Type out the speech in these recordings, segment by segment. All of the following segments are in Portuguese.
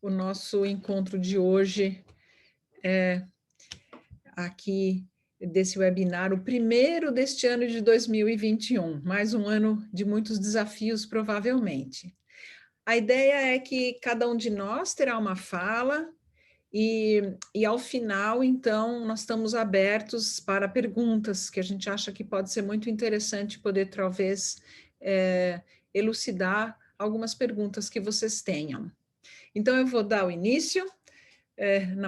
o nosso encontro de hoje, aqui desse webinar, o primeiro deste ano de 2021, mais um ano de muitos desafios, provavelmente. A ideia é que cada um de nós terá uma fala e ao final, então, nós estamos abertos para perguntas, que a gente acha que pode ser muito interessante poder, talvez, elucidar algumas perguntas que vocês tenham. Então, eu vou dar o início,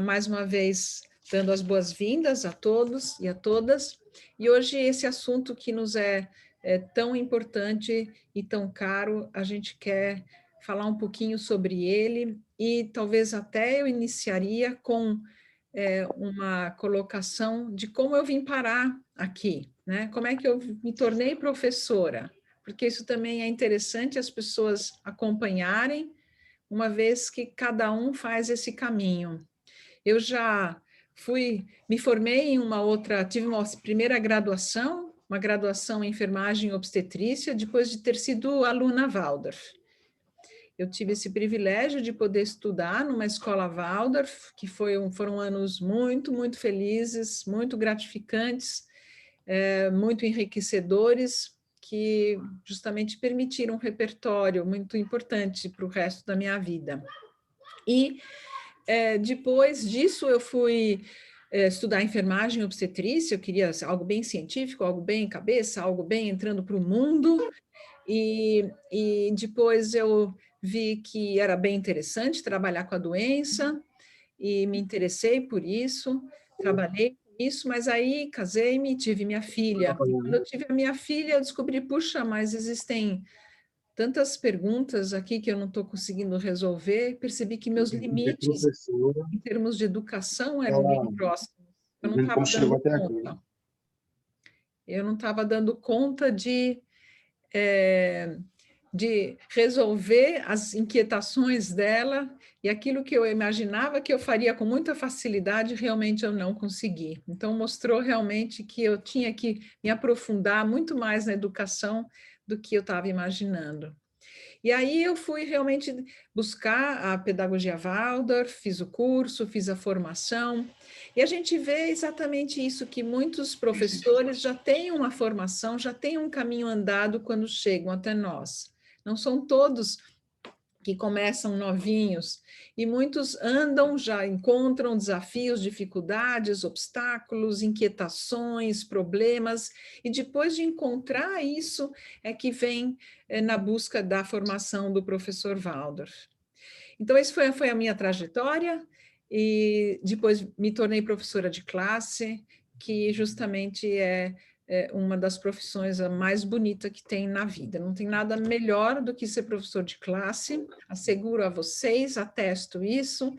mais uma vez, dando as boas-vindas a todos e a todas, e hoje esse assunto que nos é tão importante e tão caro, a gente quer falar um pouquinho sobre ele, e talvez até eu iniciaria com uma colocação de como eu vim parar aqui, né? Como é que eu me tornei professora, porque isso também é interessante as pessoas acompanharem, uma vez que cada um faz esse caminho. Eu já me formei em tive uma primeira graduação, uma graduação em enfermagem e obstetrícia, depois de ter sido aluna Waldorf. Eu tive esse privilégio de poder estudar numa escola Waldorf, que foram anos muito, muito felizes, muito gratificantes, muito enriquecedores, que justamente permitiram um repertório muito importante para o resto da minha vida. E depois disso eu fui estudar enfermagem e obstetrícia, eu queria algo bem científico, algo bem cabeça, algo bem entrando para o mundo, e depois eu vi que era bem interessante trabalhar com a doença, e me interessei por isso, trabalhei com isso, mas aí casei-me, tive minha filha. E quando eu tive a minha filha, eu descobri, puxa, mas existem tantas perguntas aqui que eu não estou conseguindo resolver, percebi que meus limites em termos de educação eram bem próximos. Eu não estava dando conta. Eu não estava dando conta de resolver as inquietações dela, e aquilo que eu imaginava que eu faria com muita facilidade, realmente eu não consegui. Então, mostrou realmente que eu tinha que me aprofundar muito mais na educação do que eu estava imaginando. E aí eu fui realmente buscar a pedagogia Waldorf, fiz o curso, fiz a formação, e a gente vê exatamente isso, que muitos professores já têm uma formação, já têm um caminho andado quando chegam até nós. Não são todos que começam novinhos, e muitos andam, já encontram desafios, dificuldades, obstáculos, inquietações, problemas, e depois de encontrar isso, é que vem na busca da formação do professor Waldorf. Então, essa foi a minha trajetória, e depois me tornei professora de classe, que justamente é uma das profissões mais bonitas que tem na vida. Não tem nada melhor do que ser professor de classe, asseguro a vocês, atesto isso.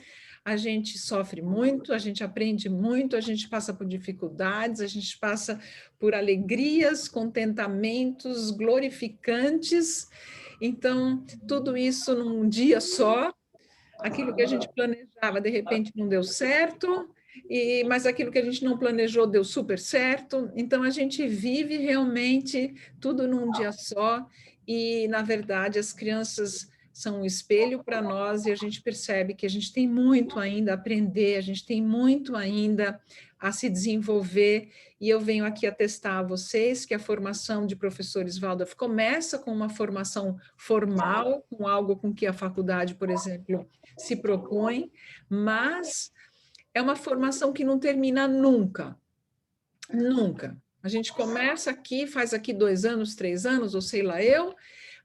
A gente sofre muito, a gente aprende muito, a gente passa por dificuldades, a gente passa por alegrias, contentamentos glorificantes. Então, tudo isso num dia só. Aquilo que a gente planejava, de repente, não deu certo, mas aquilo que a gente não planejou deu super certo. Então, a gente vive realmente tudo num dia só, e, na verdade, as crianças são um espelho para nós, e a gente percebe que a gente tem muito ainda a aprender, a gente tem muito ainda a se desenvolver, e eu venho aqui atestar a vocês que a formação de professores Waldorf começa com uma formação formal, com algo com que a faculdade, por exemplo, se propõe, mas é uma formação que não termina nunca, nunca. A gente começa aqui, faz aqui 2 anos, 3 anos, ou sei lá eu,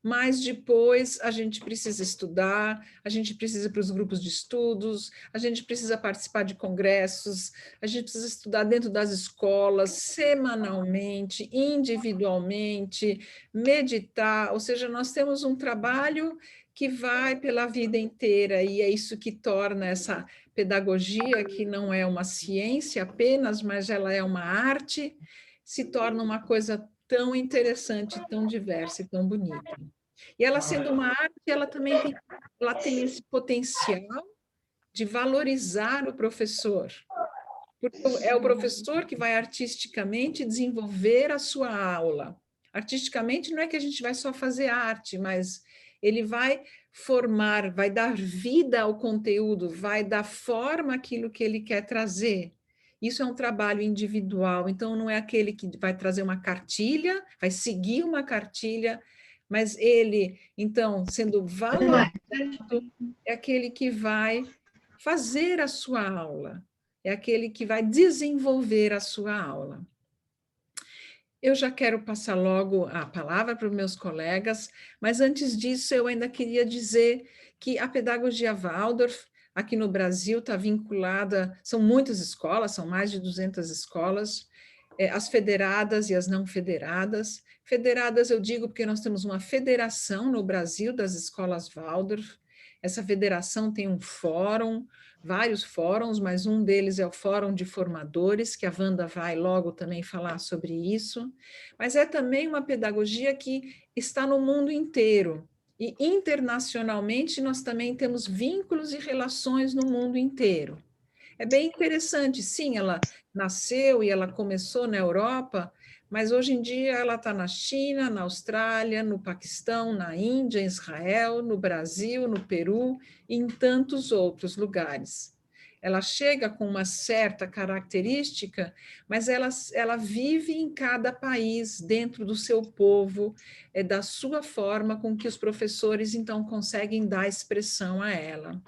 mas depois a gente precisa estudar, a gente precisa ir para os grupos de estudos, a gente precisa participar de congressos, a gente precisa estudar dentro das escolas, semanalmente, individualmente, meditar, ou seja, nós temos um trabalho que vai pela vida inteira, e é isso que torna essa pedagogia, que não é uma ciência apenas, mas ela é uma arte, se torna uma coisa tão interessante, tão diversa e tão bonita. E ela, sendo uma arte, ela também tem esse potencial de valorizar o professor, porque é o professor que vai artisticamente desenvolver a sua aula. Artisticamente não é que a gente vai só fazer arte, mas ele vai formar, vai dar vida ao conteúdo, vai dar forma àquilo que ele quer trazer. Isso é um trabalho individual, então não é aquele que vai trazer uma cartilha, vai seguir uma cartilha, mas ele, então, sendo valorizado, é aquele que vai fazer a sua aula, é aquele que vai desenvolver a sua aula. Eu já quero passar logo a palavra para os meus colegas, mas antes disso eu ainda queria dizer que a pedagogia Waldorf, aqui no Brasil, está vinculada, são muitas escolas, são mais de 200 escolas, as federadas e as não federadas. Federadas eu digo porque nós temos uma federação no Brasil das escolas Waldorf, essa federação tem um fórum, vários fóruns, mas um deles é o Fórum de Formadores, que a Wanda vai logo também falar sobre isso, mas é também uma pedagogia que está no mundo inteiro, e internacionalmente nós também temos vínculos e relações no mundo inteiro. É bem interessante, sim, ela nasceu e ela começou na Europa, mas hoje em dia ela está na China, na Austrália, no Paquistão, na Índia, em Israel, no Brasil, no Peru e em tantos outros lugares. Ela chega com uma certa característica, mas ela vive em cada país, dentro do seu povo, da sua forma com que os professores, então, conseguem dar expressão a ela.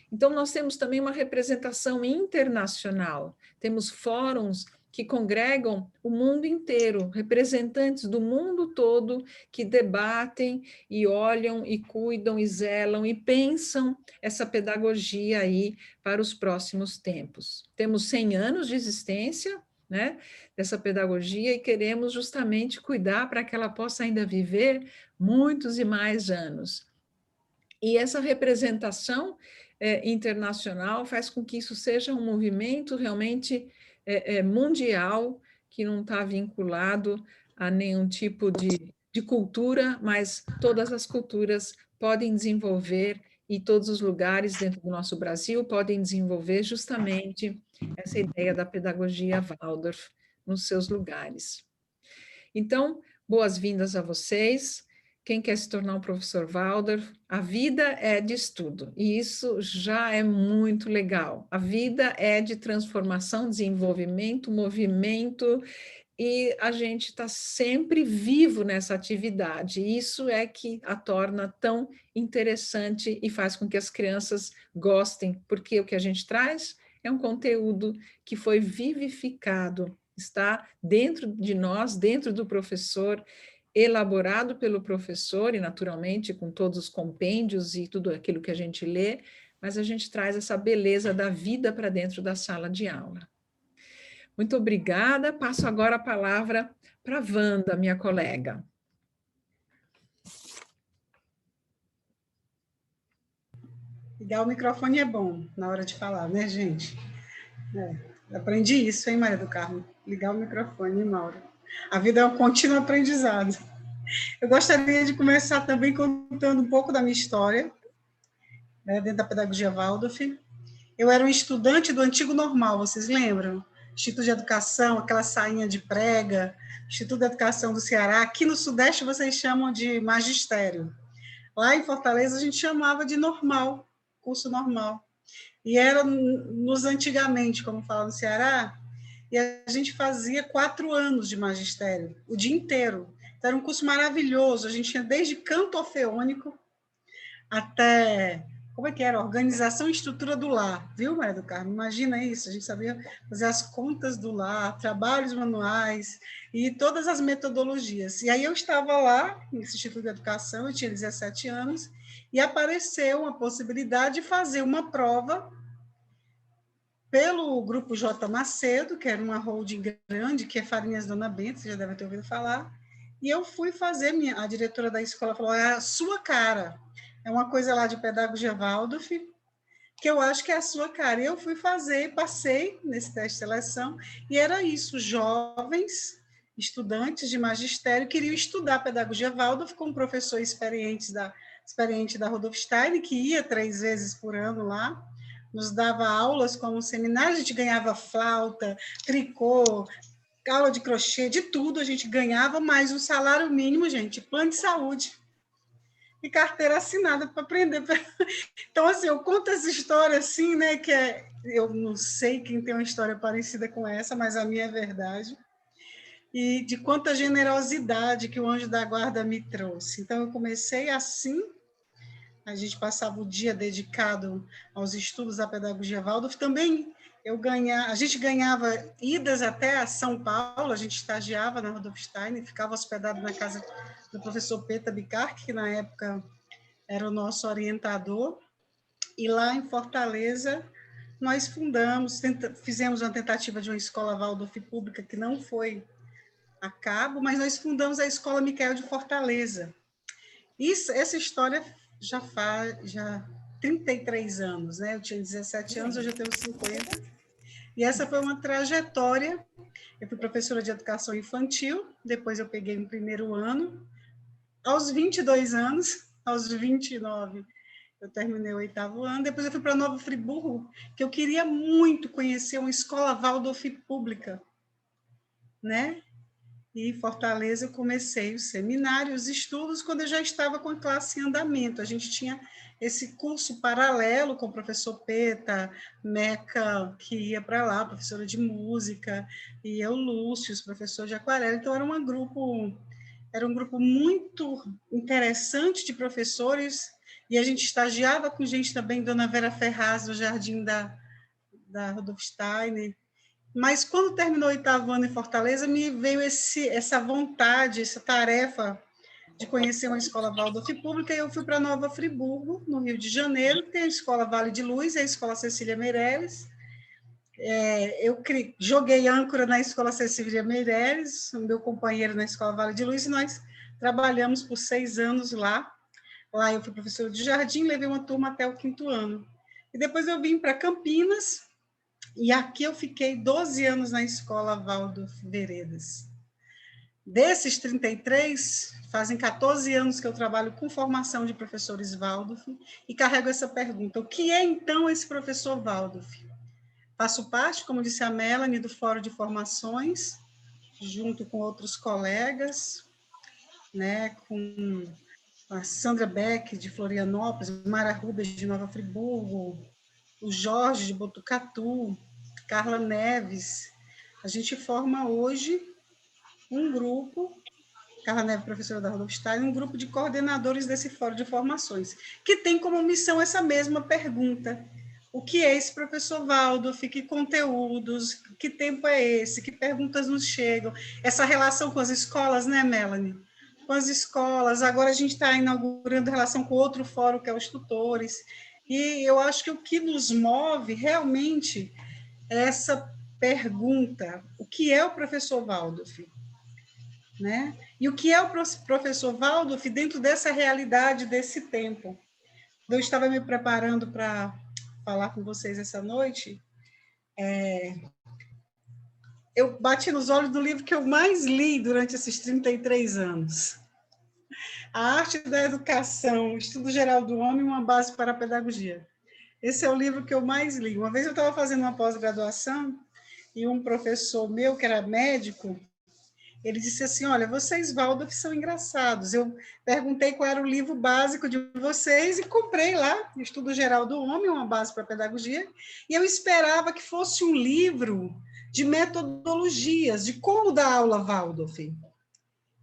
Então, nós temos também uma representação internacional, temos fóruns que congregam o mundo inteiro, representantes do mundo todo que debatem e olham e cuidam e zelam e pensam essa pedagogia aí para os próximos tempos. Temos 100 anos de existência, né, dessa pedagogia e queremos justamente cuidar para que ela possa ainda viver muitos e mais anos. E essa representação internacional faz com que isso seja um movimento realmente mundial, que não está vinculado a nenhum tipo de cultura, mas todas as culturas podem desenvolver e todos os lugares dentro do nosso Brasil podem desenvolver justamente essa ideia da pedagogia Waldorf nos seus lugares. Então, boas-vindas a vocês. Quem quer se tornar um professor Waldorf, a vida é de estudo, e isso já é muito legal. A vida é de transformação, desenvolvimento, movimento, e a gente está sempre vivo nessa atividade. Isso é que a torna tão interessante e faz com que as crianças gostem, porque o que a gente traz é um conteúdo que foi vivificado, está dentro de nós, dentro do professor, elaborado pelo professor e, naturalmente, com todos os compêndios e tudo aquilo que a gente lê, mas a gente traz essa beleza da vida para dentro da sala de aula. Muito obrigada. Passo agora a palavra para a Wanda, minha colega. Ligar o microfone é bom na hora de falar, né, gente? Aprendi isso, hein, Maria do Carmo? Ligar o microfone, Mauro. A vida é um contínuo aprendizado. Eu gostaria de começar também contando um pouco da minha história, né, dentro da pedagogia Waldorf. Eu era um estudante do antigo normal, vocês lembram? Instituto de Educação, aquela sainha de prega, Instituto de Educação do Ceará. Aqui no Sudeste vocês chamam de magistério. Lá em Fortaleza a gente chamava de normal, curso normal. E era nos antigamente, como fala no Ceará, e a gente fazia 4 anos de magistério, o dia inteiro. Então, era um curso maravilhoso, a gente tinha desde canto orfeônico até, como é que era? Organização e estrutura do lar, viu, Maria do Carmo? Imagina isso, a gente sabia fazer as contas do lar, trabalhos manuais e todas as metodologias. E aí eu estava lá, nesse Instituto de Educação, eu tinha 17 anos, e apareceu uma possibilidade de fazer uma prova pelo Grupo J. Macedo, que era uma holding grande, que é Farinhas Dona Benta, você já deve ter ouvido falar, e eu fui fazer, a diretora da escola falou, é a sua cara, é uma coisa lá de pedagogia Waldorf, que eu acho que é a sua cara. E eu fui fazer, passei nesse teste de seleção, e era isso, jovens, estudantes de magistério, queriam estudar pedagogia Waldorf com um professor experiente da Rudolf Steiner, que ia 3 vezes por ano lá, nos dava aulas como seminário, a gente ganhava flauta, tricô, aula de crochê, de tudo a gente ganhava, mais um salário mínimo, gente, plano de saúde. e carteira assinada para aprender. Então, assim, eu conto essa história assim, né, eu não sei quem tem uma história parecida com essa, mas a minha é verdade, e de quanta generosidade que o anjo da guarda me trouxe. Então, eu comecei assim, a gente passava o dia dedicado aos estudos da pedagogia Waldorf. Também a gente ganhava idas até a São Paulo, a gente estagiava na Rudolf Steiner, ficava hospedado na casa do professor Peter Bicar, que na época era o nosso orientador, e lá em Fortaleza nós fizemos uma tentativa de uma escola Waldorf pública que não foi a cabo, mas nós fundamos a Escola Micael de Fortaleza. Essa história já 33 anos, né? Eu tinha 17 anos, hoje eu tenho 50. E essa foi uma trajetória. Eu fui professora de educação infantil, depois eu peguei um primeiro ano. Aos 22 anos, aos 29, eu terminei o 8º ano. Depois eu fui para Nova Friburgo, que eu queria muito conhecer uma escola Waldorf pública, né? E em Fortaleza eu comecei o seminário, os estudos, quando eu já estava com a classe em andamento. A gente tinha esse curso paralelo com o professor Peta, Meca, que ia para lá, professora de música, e eu, Lúcio, professor de aquarela. Então, era um grupo muito interessante de professores, e a gente estagiava com gente também, Dona Vera Ferraz, do Jardim da Rudolf Steiner. Mas quando terminou o 8º ano em Fortaleza, me veio essa vontade, essa tarefa de conhecer uma escola Waldorf pública, e eu fui para Nova Friburgo, no Rio de Janeiro, tem a Escola Vale de Luz e a Escola Cecília Meirelles. Eu joguei âncora na Escola Cecília Meirelles, o meu companheiro na Escola Vale de Luz, e nós trabalhamos por 6 anos lá. Lá eu fui professora de jardim, levei uma turma até o 5º ano. E depois eu vim para Campinas, e aqui eu fiquei 12 anos na Escola Waldorf Veredas. Desses 33, fazem 14 anos que eu trabalho com formação de professores Waldorf e carrego essa pergunta: o que é, então, esse professor Waldorf? Faço parte, como disse a Melanie, do Fórum de Formações, junto com outros colegas, né, com a Sandra Beck, de Florianópolis, Mara Rubens, de Nova Friburgo, o Jorge, de Botucatu, Carla Neves. A gente forma hoje um grupo, Carla Neves, professora da Rudolf Steiner, um grupo de coordenadores desse fórum de formações, que tem como missão essa mesma pergunta: o que é esse professor Waldorf? Que conteúdos? Que tempo é esse? Que perguntas nos chegam? Essa relação com as escolas, né, Melanie? Com as escolas. Agora a gente está inaugurando relação com outro fórum, que é os tutores. E eu acho que o que nos move realmente é essa pergunta: o que é o professor Waldorf? Né? E o que é o professor Waldorf dentro dessa realidade, desse tempo? Eu estava me preparando para falar com vocês essa noite, eu bati nos olhos do livro que eu mais li durante esses 33 anos. A Arte da Educação, Estudo Geral do Homem, uma base para a pedagogia. Esse é o livro que eu mais li. Uma vez eu estava fazendo uma pós-graduação e um professor meu, que era médico, ele disse assim: olha, vocês, Waldorf, são engraçados. Eu perguntei qual era o livro básico de vocês e comprei lá, Estudo Geral do Homem, uma base para a pedagogia, e eu esperava que fosse um livro de metodologias, de como dar aula Waldorf.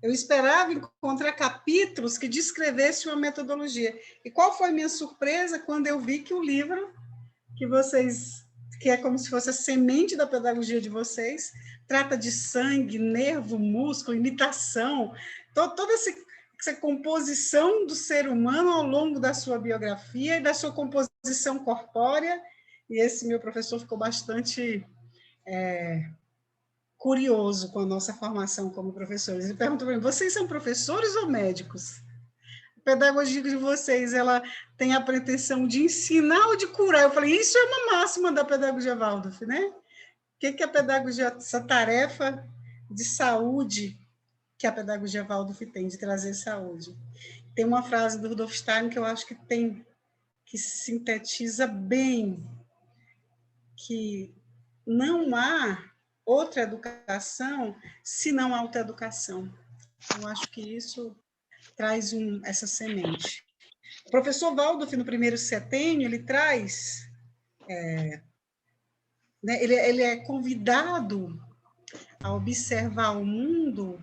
Eu esperava encontrar capítulos que descrevessem uma metodologia. E qual foi a minha surpresa quando eu vi que o livro que é como se fosse a semente da pedagogia de vocês, trata de sangue, nervo, músculo, imitação, toda essa composição do ser humano ao longo da sua biografia e da sua composição corpórea. E esse meu professor ficou bastante curioso com a nossa formação como professores. Ele perguntou para mim: vocês são professores ou médicos? A pedagogia de vocês, ela tem a pretensão de ensinar ou de curar? Eu falei: isso é uma máxima da pedagogia Waldorf, né? O que a pedagogia, essa tarefa de saúde que a pedagogia Waldorf tem, de trazer saúde? Tem uma frase do Rudolf Steiner que eu acho que sintetiza bem, que não há outra educação senão autoeducação. Eu acho que isso traz essa semente. O professor Waldorf, no primeiro setênio, ele traz, né, ele é convidado a observar o mundo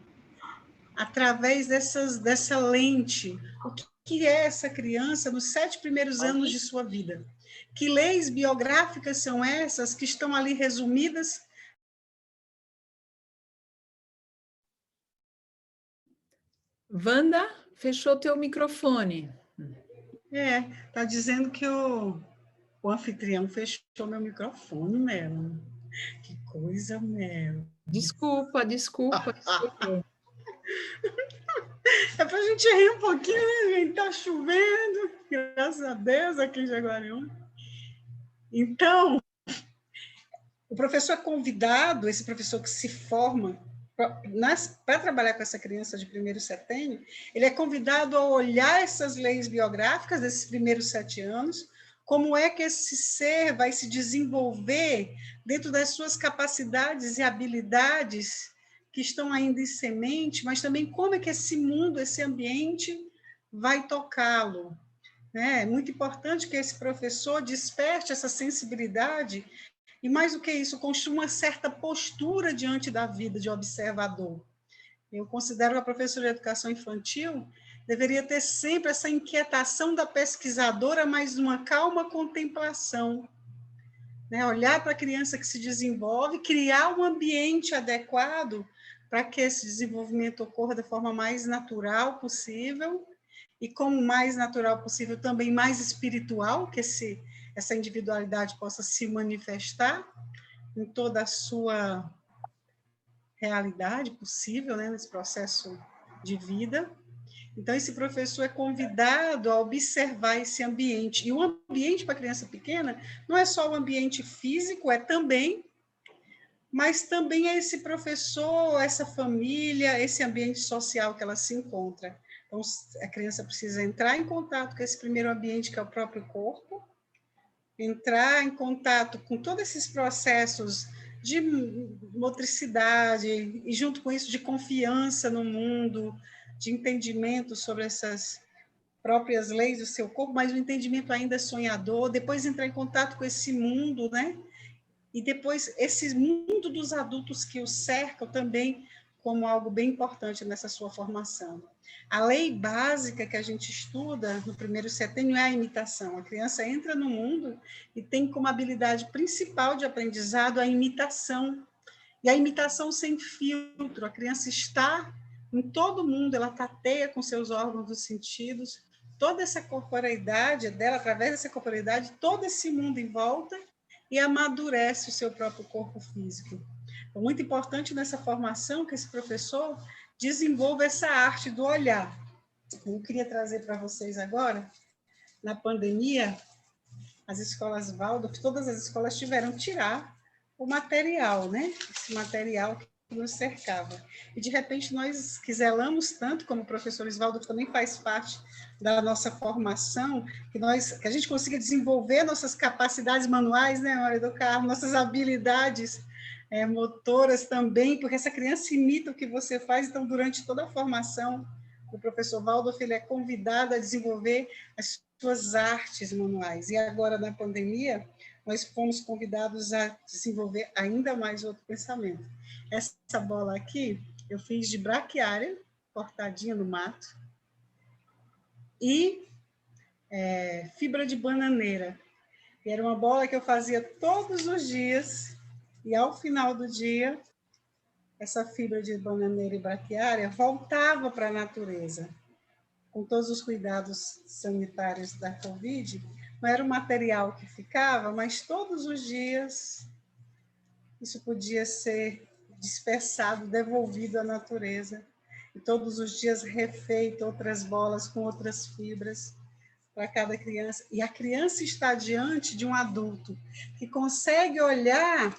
através dessa lente. O que é essa criança nos 7 primeiros anos de sua vida? Que leis biográficas são essas que estão ali resumidas? Wanda, fechou teu microfone. Está dizendo que o anfitrião fechou meu microfone, Melo. Que coisa, Melo. Desculpa. É para a gente rir um pouquinho, né, gente? Está chovendo, graças a Deus, aqui em Jaguariúna. Então, o professor é convidado, esse professor que se forma para trabalhar com essa criança de primeiro setênio, ele é convidado a olhar essas leis biográficas desses primeiros 7 anos, como é que esse ser vai se desenvolver dentro das suas capacidades e habilidades que estão ainda em semente, mas também como é que esse mundo, esse ambiente vai tocá-lo. É muito importante que esse professor desperte essa sensibilidade e, mais do que isso, construa uma certa postura diante da vida de observador. Eu considero que a professora de educação infantil deveria ter sempre essa inquietação da pesquisadora, mas numa calma contemplação. Né? Olhar para a criança que se desenvolve, criar um ambiente adequado para que esse desenvolvimento ocorra da forma mais natural possível, e como mais natural possível, também mais espiritual, que essa individualidade possa se manifestar em toda a sua realidade possível, né, nesse processo de vida. Então, esse professor é convidado a observar esse ambiente. E o ambiente para a criança pequena não é só o ambiente físico, é também, mas também é esse professor, essa família, esse ambiente social que ela se encontra. Então, a criança precisa entrar em contato com esse primeiro ambiente, que é o próprio corpo, entrar em contato com todos esses processos de motricidade, e junto com isso, de confiança no mundo, de entendimento sobre essas próprias leis do seu corpo, mas um entendimento ainda sonhador, depois entrar em contato com esse mundo, né? E depois esse mundo dos adultos que o cercam também como algo bem importante nessa sua formação. A lei básica que a gente estuda no primeiro setênio é a imitação. A criança entra no mundo e tem como habilidade principal de aprendizado a imitação. E a imitação sem filtro. A criança está em todo mundo, ela tateia com seus órgãos dos sentidos, toda essa corporeidade dela, através dessa corporeidade, todo esse mundo em volta, e amadurece o seu próprio corpo físico. É muito importante nessa formação que esse professor desenvolva essa arte do olhar. Eu queria trazer para vocês agora, na pandemia, as escolas Waldorf, todas as escolas tiveram que tirar o material, né? Esse material que nos cercava. E, de repente, nós que zelamos tanto, como professores Waldorf também faz parte da nossa formação, que a gente consiga desenvolver nossas capacidades manuais, né, Maria do Carmo, nossas habilidades motoras também, porque essa criança imita o que você faz, então, durante toda a formação, o professor Waldorf ele é convidado a desenvolver as suas artes manuais. E agora, na pandemia, nós fomos convidados a desenvolver ainda mais outro pensamento. Essa bola aqui, eu fiz de braquiária, cortadinha no mato, e fibra de bananeira. E era uma bola que eu fazia todos os dias, e ao final do dia, essa fibra de bananeira e braquiária voltava para a natureza. Com todos os cuidados sanitários da Covid, não era um material que ficava, mas todos os dias isso podia ser dispersado, devolvido à natureza, e todos os dias refeito outras bolas com outras fibras para cada criança. E a criança está diante de um adulto que consegue olhar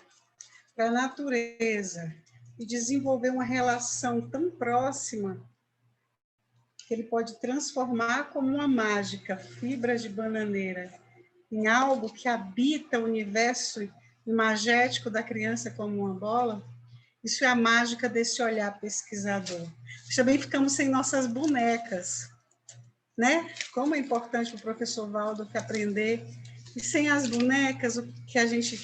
para a natureza e desenvolver uma relação tão próxima que ele pode transformar como uma mágica, fibras de bananeira, em algo que habita o universo imagético da criança como uma bola. Isso é a mágica desse olhar pesquisador. Nós também ficamos sem nossas bonecas. né? Como é importante para o professor Valdo aprender. E sem as bonecas, o que a gente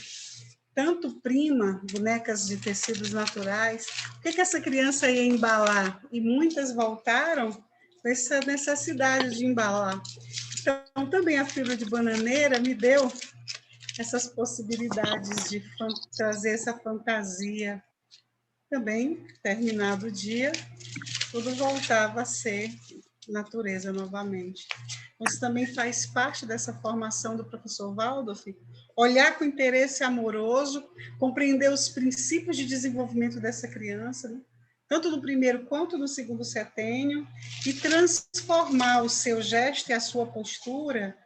tanto prima, bonecas de tecidos naturais, o que essa criança ia embalar? E muitas voltaram com essa necessidade de embalar. Então, também a fibra de bananeira me deu essas possibilidades de trazer essa fantasia. Também, terminado o dia, tudo voltava a ser natureza novamente. Isso também faz parte dessa formação do professor Waldorf, olhar com interesse amoroso, compreender os princípios de desenvolvimento dessa criança, né? Tanto no primeiro quanto no segundo setênio, e transformar o seu gesto e a sua postura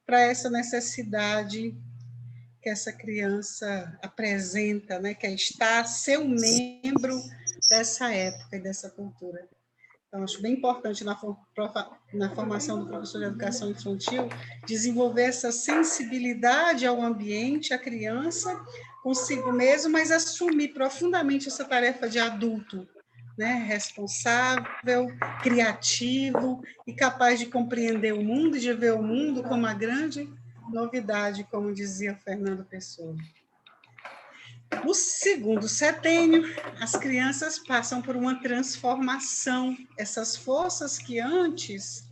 para essa necessidade que essa criança apresenta, né? Que é estar, ser um membro dessa época e dessa cultura. Então, acho bem importante na formação do professor de educação infantil desenvolver essa sensibilidade ao ambiente, à criança, consigo mesmo, mas assumir profundamente essa tarefa de adulto, né? Responsável, criativo e capaz de compreender o mundo e de ver o mundo como uma grande novidade, como dizia Fernando Pessoa. No segundo setênio, as crianças passam por uma transformação. Essas forças que antes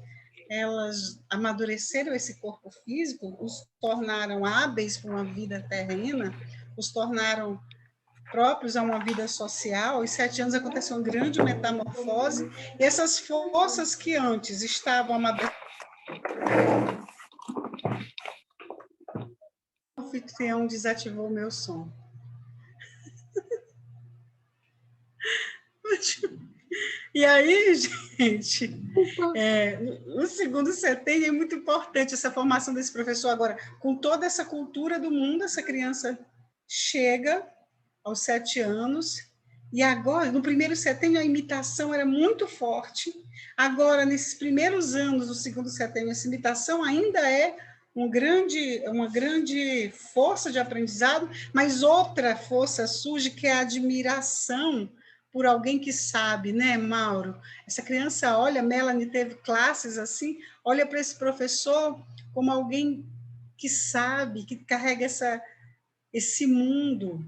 elas amadureceram esse corpo físico, os tornaram hábeis para uma vida terrena, os tornaram próprios a uma vida social. Aos 7 anos aconteceu uma grande metamorfose, e essas forças que antes estavam amadurecidas, o anfitrião desativou o meu som. E aí, gente, o segundo setênio é muito importante essa formação desse professor agora. Com toda essa cultura do mundo, essa criança chega aos 7 anos, e agora, no primeiro setênio, a imitação era muito forte. Agora, nesses primeiros anos do segundo setênio, essa imitação ainda é uma grande força de aprendizado, mas outra força surge, que é a admiração por alguém que sabe, né, Mauro? Essa criança olha, Melanie teve classes assim, olha para esse professor como alguém que sabe, que carrega esse mundo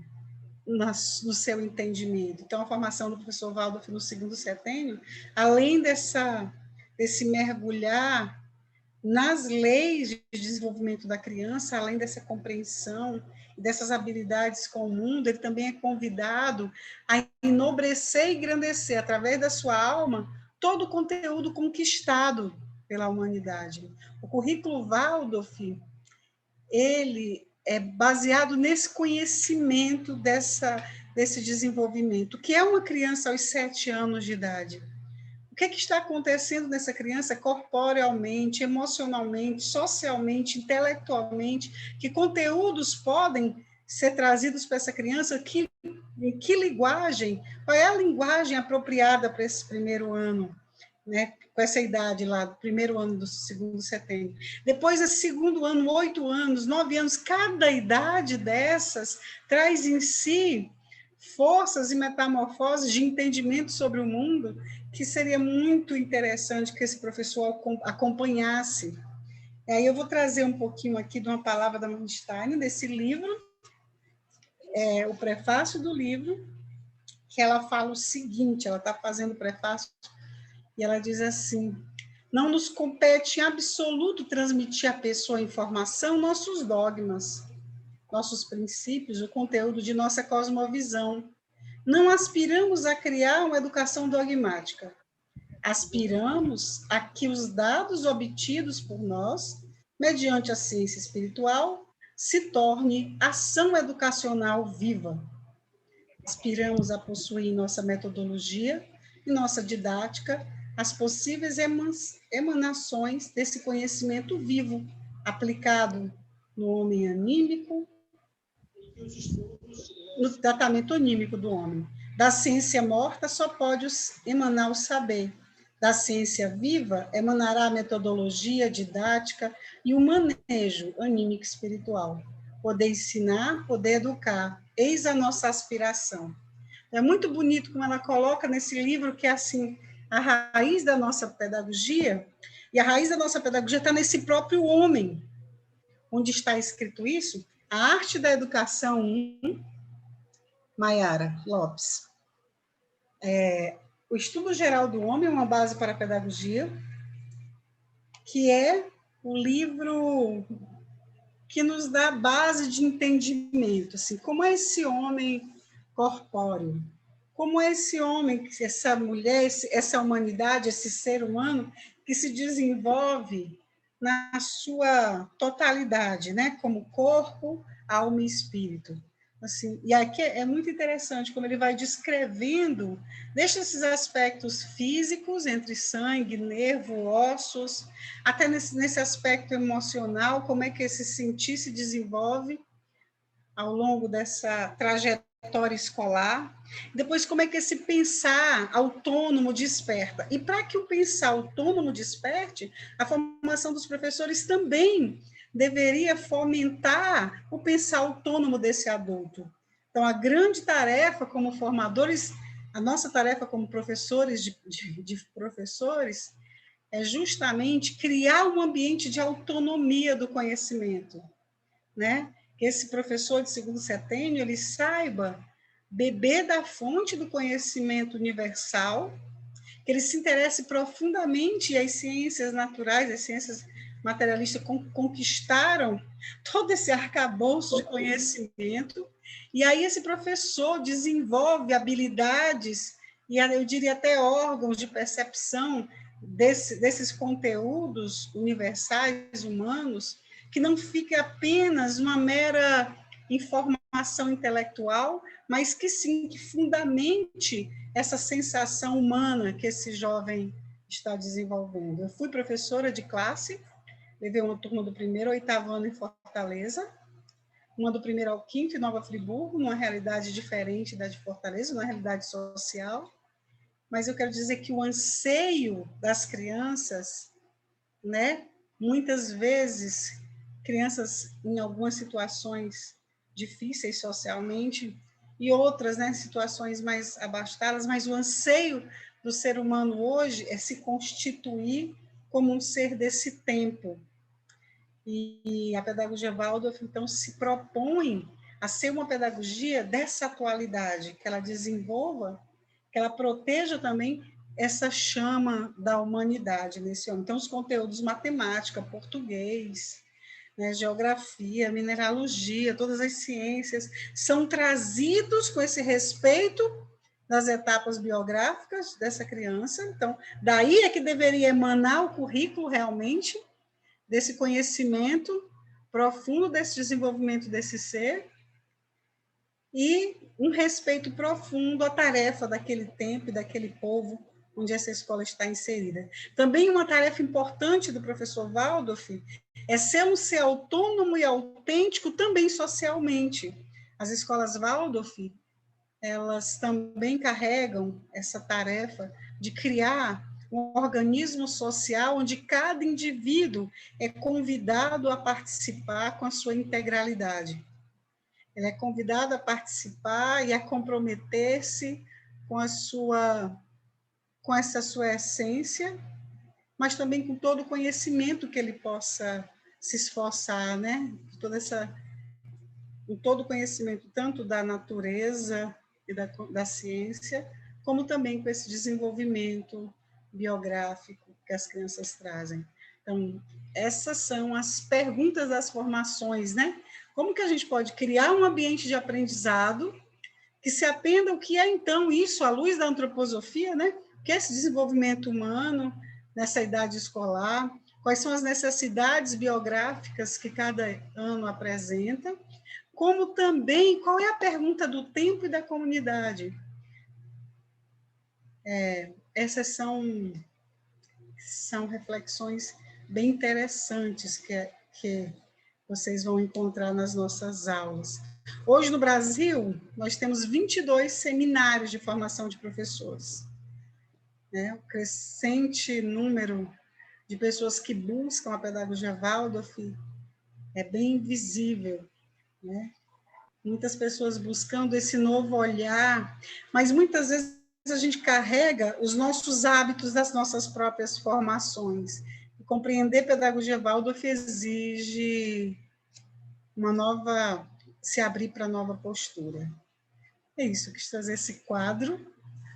no seu entendimento. Então, a formação do professor Waldorf no segundo setênio, além desse mergulhar nas leis de desenvolvimento da criança, além dessa compreensão, dessas habilidades com o mundo, ele também é convidado a enobrecer e engrandecer, através da sua alma, todo o conteúdo conquistado pela humanidade. O currículo Waldorf, ele é baseado nesse conhecimento desse desenvolvimento. O que é uma criança aos 7 anos de idade? O que está acontecendo nessa criança corporealmente, emocionalmente, socialmente, intelectualmente? Que conteúdos podem ser trazidos para essa criança? Que linguagem? Qual é a linguagem apropriada para esse primeiro ano? Né, com essa idade lá, do primeiro ano do segundo setênio. Depois, esse segundo ano, 8 anos, 9 anos, cada idade dessas traz em si forças e metamorfoses de entendimento sobre o mundo, que seria muito interessante que esse professor acompanhasse. E aí eu vou trazer um pouquinho aqui de uma palavra da Manstein, desse livro, o prefácio do livro, que ela fala o seguinte, ela está fazendo o prefácio, e ela diz assim: não nos compete em absoluto transmitir à pessoa a informação, nossos dogmas, nossos princípios, o conteúdo de nossa cosmovisão. Não aspiramos a criar uma educação dogmática. Aspiramos a que os dados obtidos por nós, mediante a ciência espiritual, se torne ação educacional viva. Aspiramos a possuir em nossa metodologia e nossa didática as possíveis emanações desse conhecimento vivo, aplicado no homem anímico, no tratamento anímico do homem. Da ciência morta só pode emanar o saber. Da ciência viva emanará a metodologia didática e o manejo anímico espiritual. Poder ensinar, poder educar, eis a nossa aspiração. É muito bonito como ela coloca nesse livro que é assim, a raiz da nossa pedagogia, E a raiz da nossa pedagogia está nesse próprio homem. Onde está escrito isso? A Arte da Educação 1, Maiara Lopes. O Estudo Geral do Homem é uma base para a pedagogia, que é o livro que nos dá base de entendimento, assim, como é esse homem corpóreo, como é esse homem, essa mulher, essa humanidade, esse ser humano que se desenvolve na sua totalidade, né? Como corpo, alma e espírito. Assim, e aqui é muito interessante como ele vai descrevendo, desde esses aspectos físicos, entre sangue, nervo, ossos, até nesse aspecto emocional, como é que esse sentir se desenvolve ao longo dessa trajetória escolar. Depois, como é que esse pensar autônomo desperta. E para que o pensar autônomo desperte, a formação dos professores também deveria fomentar o pensar autônomo desse adulto. Então, a grande tarefa como formadores, a nossa tarefa como professores de professores, é justamente criar um ambiente de autonomia do conhecimento, né? Que esse professor de segundo setênio, ele saiba beber da fonte do conhecimento universal, que ele se interesse profundamente, e as ciências naturais, as ciências materialistas conquistaram todo esse arcabouço de conhecimento, e aí esse professor desenvolve habilidades, e eu diria até órgãos de percepção desses conteúdos universais, humanos, que não fique apenas uma mera informação intelectual, mas que sim, que fundamente essa sensação humana que esse jovem está desenvolvendo. Eu fui professora de classe, levei uma turma do 1º ao 8º ano em Fortaleza, uma do 1º ao 5º em Nova Friburgo, numa realidade diferente da de Fortaleza, numa realidade social, mas eu quero dizer que o anseio das crianças, né, muitas vezes, crianças em algumas situações difíceis socialmente, e outras, né, situações mais abastadas, mas o anseio do ser humano hoje é se constituir como um ser desse tempo. E a pedagogia Waldorf, então, se propõe a ser uma pedagogia dessa atualidade, que ela desenvolva, que ela proteja também essa chama da humanidade nesse homem. Então, os conteúdos matemática, português, né, geografia, mineralogia, todas as ciências, são trazidos com esse respeito das etapas biográficas dessa criança. Então, daí é que deveria emanar o currículo realmente, desse conhecimento profundo, desse desenvolvimento desse ser, e um respeito profundo à tarefa daquele tempo e daquele povo onde essa escola está inserida. Também uma tarefa importante do professor Waldorf é ser um ser autônomo e autêntico também socialmente. As escolas Waldorf, elas também carregam essa tarefa de criar um organismo social onde cada indivíduo é convidado a participar com a sua integralidade. Ele é convidado a participar e a comprometer-se com essa sua essência, mas também com todo o conhecimento que ele possa se esforçar, né? Com todo o conhecimento, tanto da natureza e da ciência, como também com esse desenvolvimento biográfico que as crianças trazem. Então, essas são as perguntas das formações, né? Como que a gente pode criar um ambiente de aprendizado que se atenda ao que é, então, isso, à luz da antroposofia, né? O que é esse desenvolvimento humano nessa idade escolar, quais são as necessidades biográficas que cada ano apresenta, como também, qual é a pergunta do tempo e da comunidade. Essas são reflexões bem interessantes que vocês vão encontrar nas nossas aulas. Hoje, no Brasil, nós temos 22 seminários de formação de professores. Né? O crescente número de pessoas que buscam a pedagogia Waldorf é bem visível, né? Muitas pessoas buscando esse novo olhar, mas muitas vezes a gente carrega os nossos hábitos das nossas próprias formações. E compreender pedagogia Waldorf exige uma nova, se abrir para nova postura. É isso, eu quis trazer esse quadro,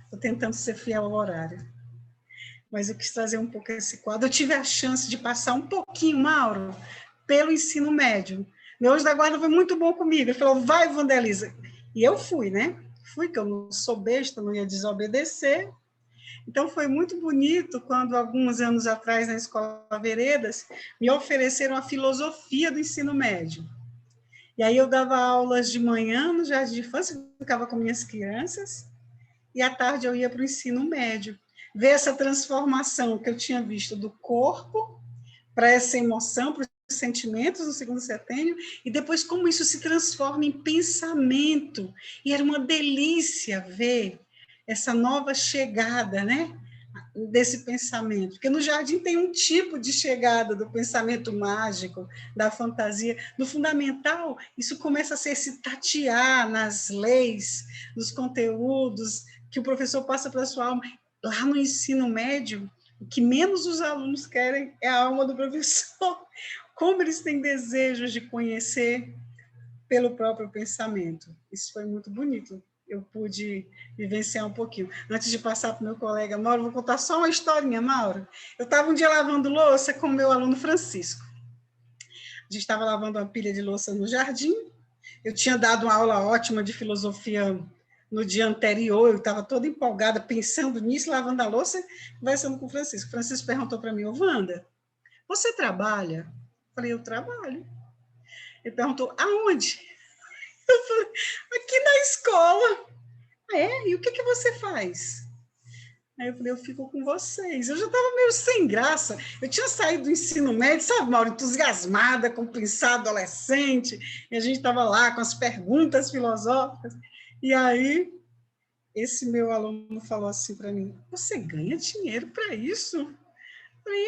estou tentando ser fiel ao horário, mas eu quis trazer um pouco esse quadro. Eu tive a chance de passar um pouquinho, Mauro, pelo ensino médio. Meu anjo da guarda foi muito bom comigo, ele falou, vai, Wandelisa. E eu fui, né? Fui, que eu não sou besta, não ia desobedecer. Então, foi muito bonito quando, alguns anos atrás, na Escola Veredas, me ofereceram a filosofia do ensino médio. E aí eu dava aulas de manhã no jardim de infância, ficava com minhas crianças, e à tarde eu ia para o ensino médio. Ver essa transformação que eu tinha visto do corpo para essa emoção, para os sentimentos no segundo setênio, e depois como isso se transforma em pensamento. E era uma delícia ver essa nova chegada, né? Desse pensamento, porque no jardim tem um tipo de chegada do pensamento mágico, da fantasia. No fundamental, isso começa a se tatear nas leis, nos conteúdos que o professor passa para a sua alma. Lá no ensino médio, o que menos os alunos querem é a alma do professor. Como eles têm desejos de conhecer pelo próprio pensamento. Isso foi muito bonito. Eu pude vivenciar um pouquinho. Antes de passar para o meu colega Mauro, vou contar só uma historinha, Mauro. Eu estava um dia lavando louça com o meu aluno Francisco. A gente estava lavando uma pilha de louça no jardim. Eu tinha dado uma aula ótima de filosofia no dia anterior, eu estava toda empolgada, pensando nisso, lavando a louça, conversando com o Francisco. O Francisco perguntou para mim, ô Wanda, você trabalha? Eu falei, eu trabalho. Ele perguntou, aonde? Eu falei, aqui na escola. Ah, é? E o que você faz? Aí eu falei, eu fico com vocês. Eu já estava meio sem graça. Eu tinha saído do ensino médio, sabe, Mauro, entusiasmada, com pensar adolescente, e a gente estava lá com as perguntas filosóficas. E aí, esse meu aluno falou assim para mim, você ganha dinheiro para isso? Eu falei,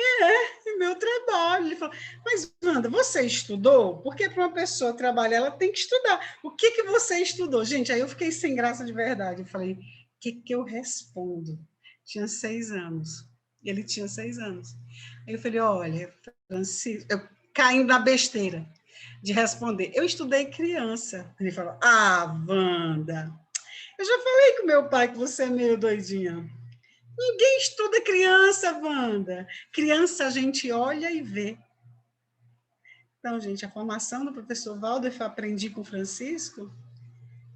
é meu trabalho. Ele falou, mas, Wanda, você estudou? Porque para uma pessoa trabalhar, ela tem que estudar. O que você estudou? Gente, aí eu fiquei sem graça de verdade. Eu falei, o que eu respondo? Tinha 6 anos. Ele tinha 6 anos. Aí eu falei, olha, Francisco, eu caindo na besteira de responder, eu estudei criança. Ele falou, Wanda, eu já falei com meu pai que você é meio doidinha. Ninguém estuda criança, Wanda. Criança a gente olha e vê. Então, gente, a formação do professor Waldorf, eu aprendi com o Francisco,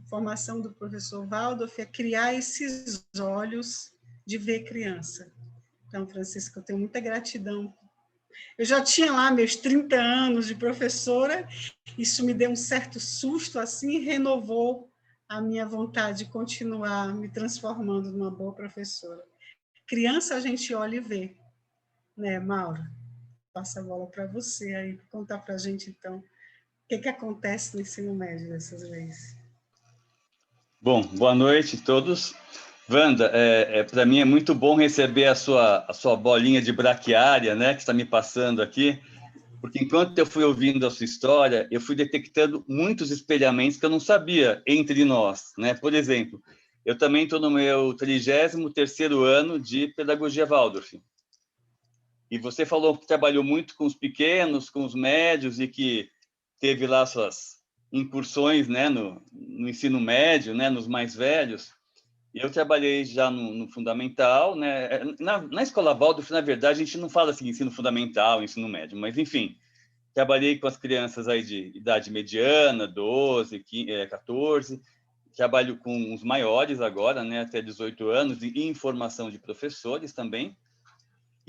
a formação do professor Waldorf é criar esses olhos de ver criança. Então, Francisco, eu tenho muita gratidão. Eu já tinha lá meus 30 anos de professora, isso me deu um certo susto, assim, e renovou a minha vontade de continuar me transformando numa boa professora. Criança a gente olha e vê, né, Mauro? Passa a bola para você aí, contar para a gente, então, o que acontece no ensino médio dessas vezes. Bom, boa noite a todos. Wanda, para mim é muito bom receber a sua bolinha de braquiária, né, que está me passando aqui, porque enquanto eu fui ouvindo a sua história, eu fui detectando muitos espelhamentos que eu não sabia entre nós, né? Por exemplo, eu também estou no meu 33º ano de pedagogia Waldorf. E você falou que trabalhou muito com os pequenos, com os médios, e que teve lá suas incursões, né, no ensino médio, né, nos mais velhos. Eu trabalhei já no fundamental, né? Na escola Waldorf, na verdade, a gente não fala assim ensino fundamental, ensino médio, mas enfim, trabalhei com as crianças aí de idade mediana, 12, 15, 14, trabalho com os maiores agora, né, até 18 anos, e em formação de professores também.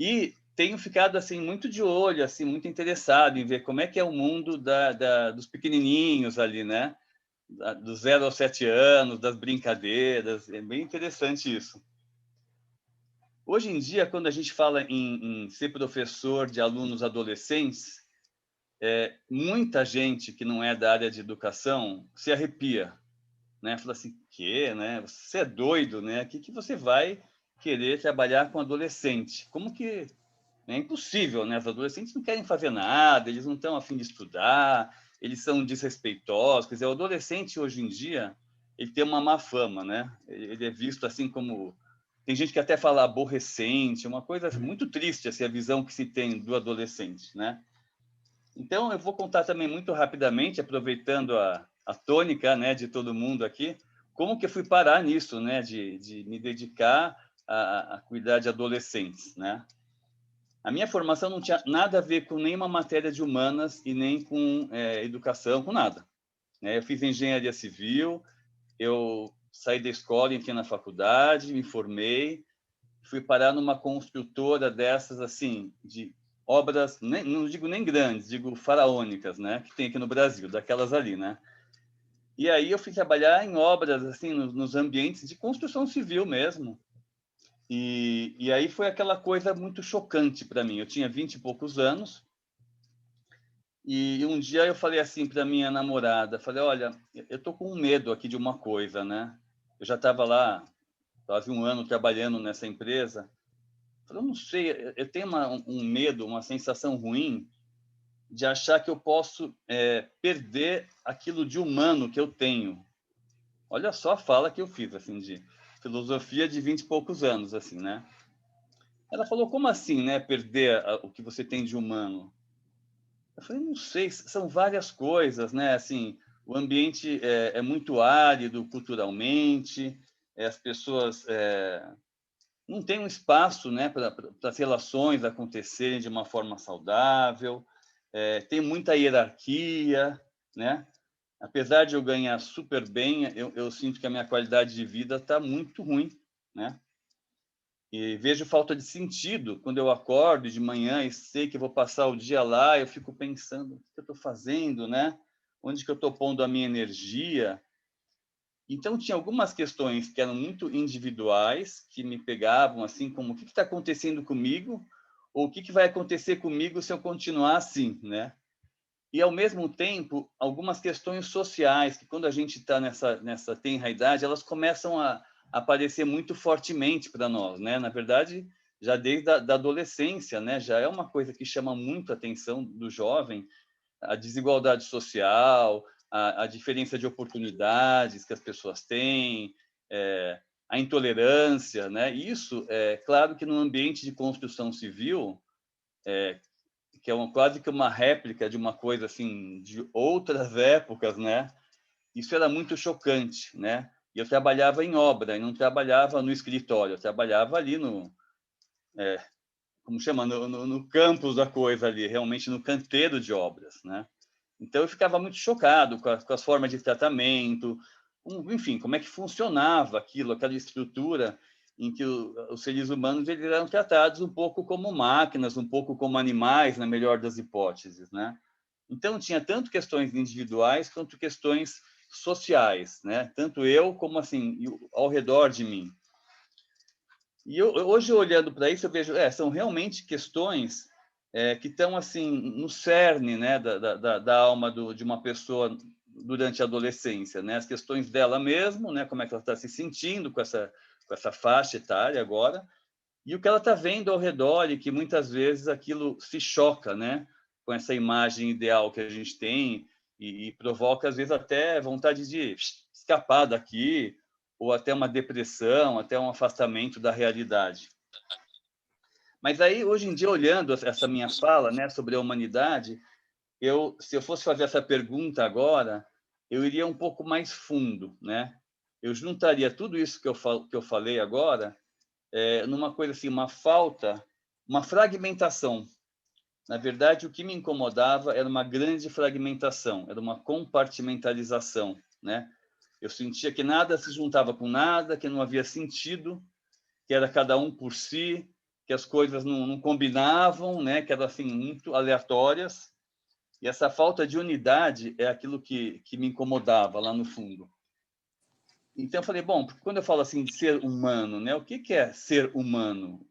E tenho ficado assim muito de olho, assim muito interessado em ver como é que é o mundo dos pequenininhos ali, né? Do 0 aos 7 anos, das brincadeiras, é bem interessante isso. Hoje em dia, quando a gente fala em ser professor de alunos adolescentes, muita gente que não é da área de educação se arrepia, né? Fala assim, que, né? Você é doido, né? Que você vai querer trabalhar com adolescente? Como que é impossível, né? Os adolescentes não querem fazer nada, eles não estão a fim de estudar, eles são desrespeitosos. Quer dizer, o adolescente, hoje em dia, ele tem uma má fama, né? Ele é visto assim como tem gente que até fala aborrecente, uma coisa muito triste, assim, a visão que se tem do adolescente, né? Então, eu vou contar também muito rapidamente, aproveitando a tônica, né, de todo mundo aqui, como que eu fui parar nisso, né, de me dedicar a cuidar de adolescentes, né? A minha formação não tinha nada a ver com nenhuma matéria de humanas e nem com educação, com nada, né? Eu fiz engenharia civil, eu saí da escola, entrei na faculdade, me formei, fui parar numa construtora dessas, assim, de obras, não digo nem grandes, digo faraônicas, né? Que tem aqui no Brasil, daquelas ali, né? E aí eu fui trabalhar em obras, assim, nos ambientes de construção civil mesmo. E aí foi aquela coisa muito chocante para mim. Eu tinha 20 e poucos anos, e um dia eu falei assim para minha namorada, falei, olha, eu tô com medo aqui de uma coisa, né? Eu já estava lá quase um ano trabalhando nessa empresa. Eu não sei, eu tenho um medo, uma sensação ruim de achar que eu posso perder aquilo de humano que eu tenho. Olha só a fala que eu fiz, assim, de filosofia de 20 e poucos anos, assim, né? Ela falou, como assim, né? Perder o que você tem de humano? Eu falei, não sei, são várias coisas, né? Assim, o ambiente é muito árido culturalmente, as pessoas não têm um espaço, né, para as relações acontecerem de uma forma saudável, tem muita hierarquia, né? Apesar de eu ganhar super bem, eu sinto que a minha qualidade de vida está muito ruim, né? E vejo falta de sentido quando eu acordo de manhã e sei que vou passar o dia lá, eu fico pensando, o que eu estou fazendo, né? Onde que eu estou pondo a minha energia? Então, tinha algumas questões que eram muito individuais, que me pegavam, assim, como o que está acontecendo comigo? Ou o que vai acontecer comigo se eu continuar assim, né? E, ao mesmo tempo, algumas questões sociais, que quando a gente está nessa tenra idade, elas começam a aparecer muito fortemente para nós, né? Na verdade, já desde a da adolescência, né? Já é uma coisa que chama muito a atenção do jovem, a desigualdade social, a diferença de oportunidades que as pessoas têm, a intolerância, né? Isso, claro que no ambiente de construção civil, que é quase que uma réplica de uma coisa assim de outras épocas, né? Isso era muito chocante, né? E eu trabalhava em obra, e não trabalhava no escritório, eu trabalhava ali como chama, no campus da coisa ali, realmente no canteiro de obras, né? Então eu ficava muito chocado com as formas de tratamento, enfim, como é que funcionava aquilo, aquela estrutura em que os seres humanos eles eram tratados um pouco como máquinas, um pouco como animais, na melhor das hipóteses, né? Então tinha tanto questões individuais quanto questões sociais, né? Tanto eu como assim ao redor de mim. E hoje olhando para isso eu vejo, são realmente questões que estão assim no cerne, né, da alma de uma pessoa durante a adolescência, né? As questões dela mesmo, né? Como é que ela está se sentindo com essa faixa etária agora, e o que ela está vendo ao redor, e que muitas vezes aquilo se choca, né? Com essa imagem ideal que a gente tem, e provoca, às vezes, até vontade de escapar daqui, ou até uma depressão, até um afastamento da realidade. Mas aí, hoje em dia, olhando essa minha fala, né, sobre a humanidade, se eu fosse fazer essa pergunta agora, eu iria um pouco mais fundo, né? Eu juntaria tudo isso que eu falei agora numa coisa assim, uma falta, uma fragmentação. Na verdade, o que me incomodava era uma grande fragmentação, era uma compartimentalização, né? Eu sentia que nada se juntava com nada, que não havia sentido, que era cada um por si, que as coisas não combinavam, né? Que eram assim muito aleatórias. E essa falta de unidade é aquilo que me incomodava lá no fundo. Então eu falei, bom, quando eu falo assim de ser humano, né? O que é ser humano?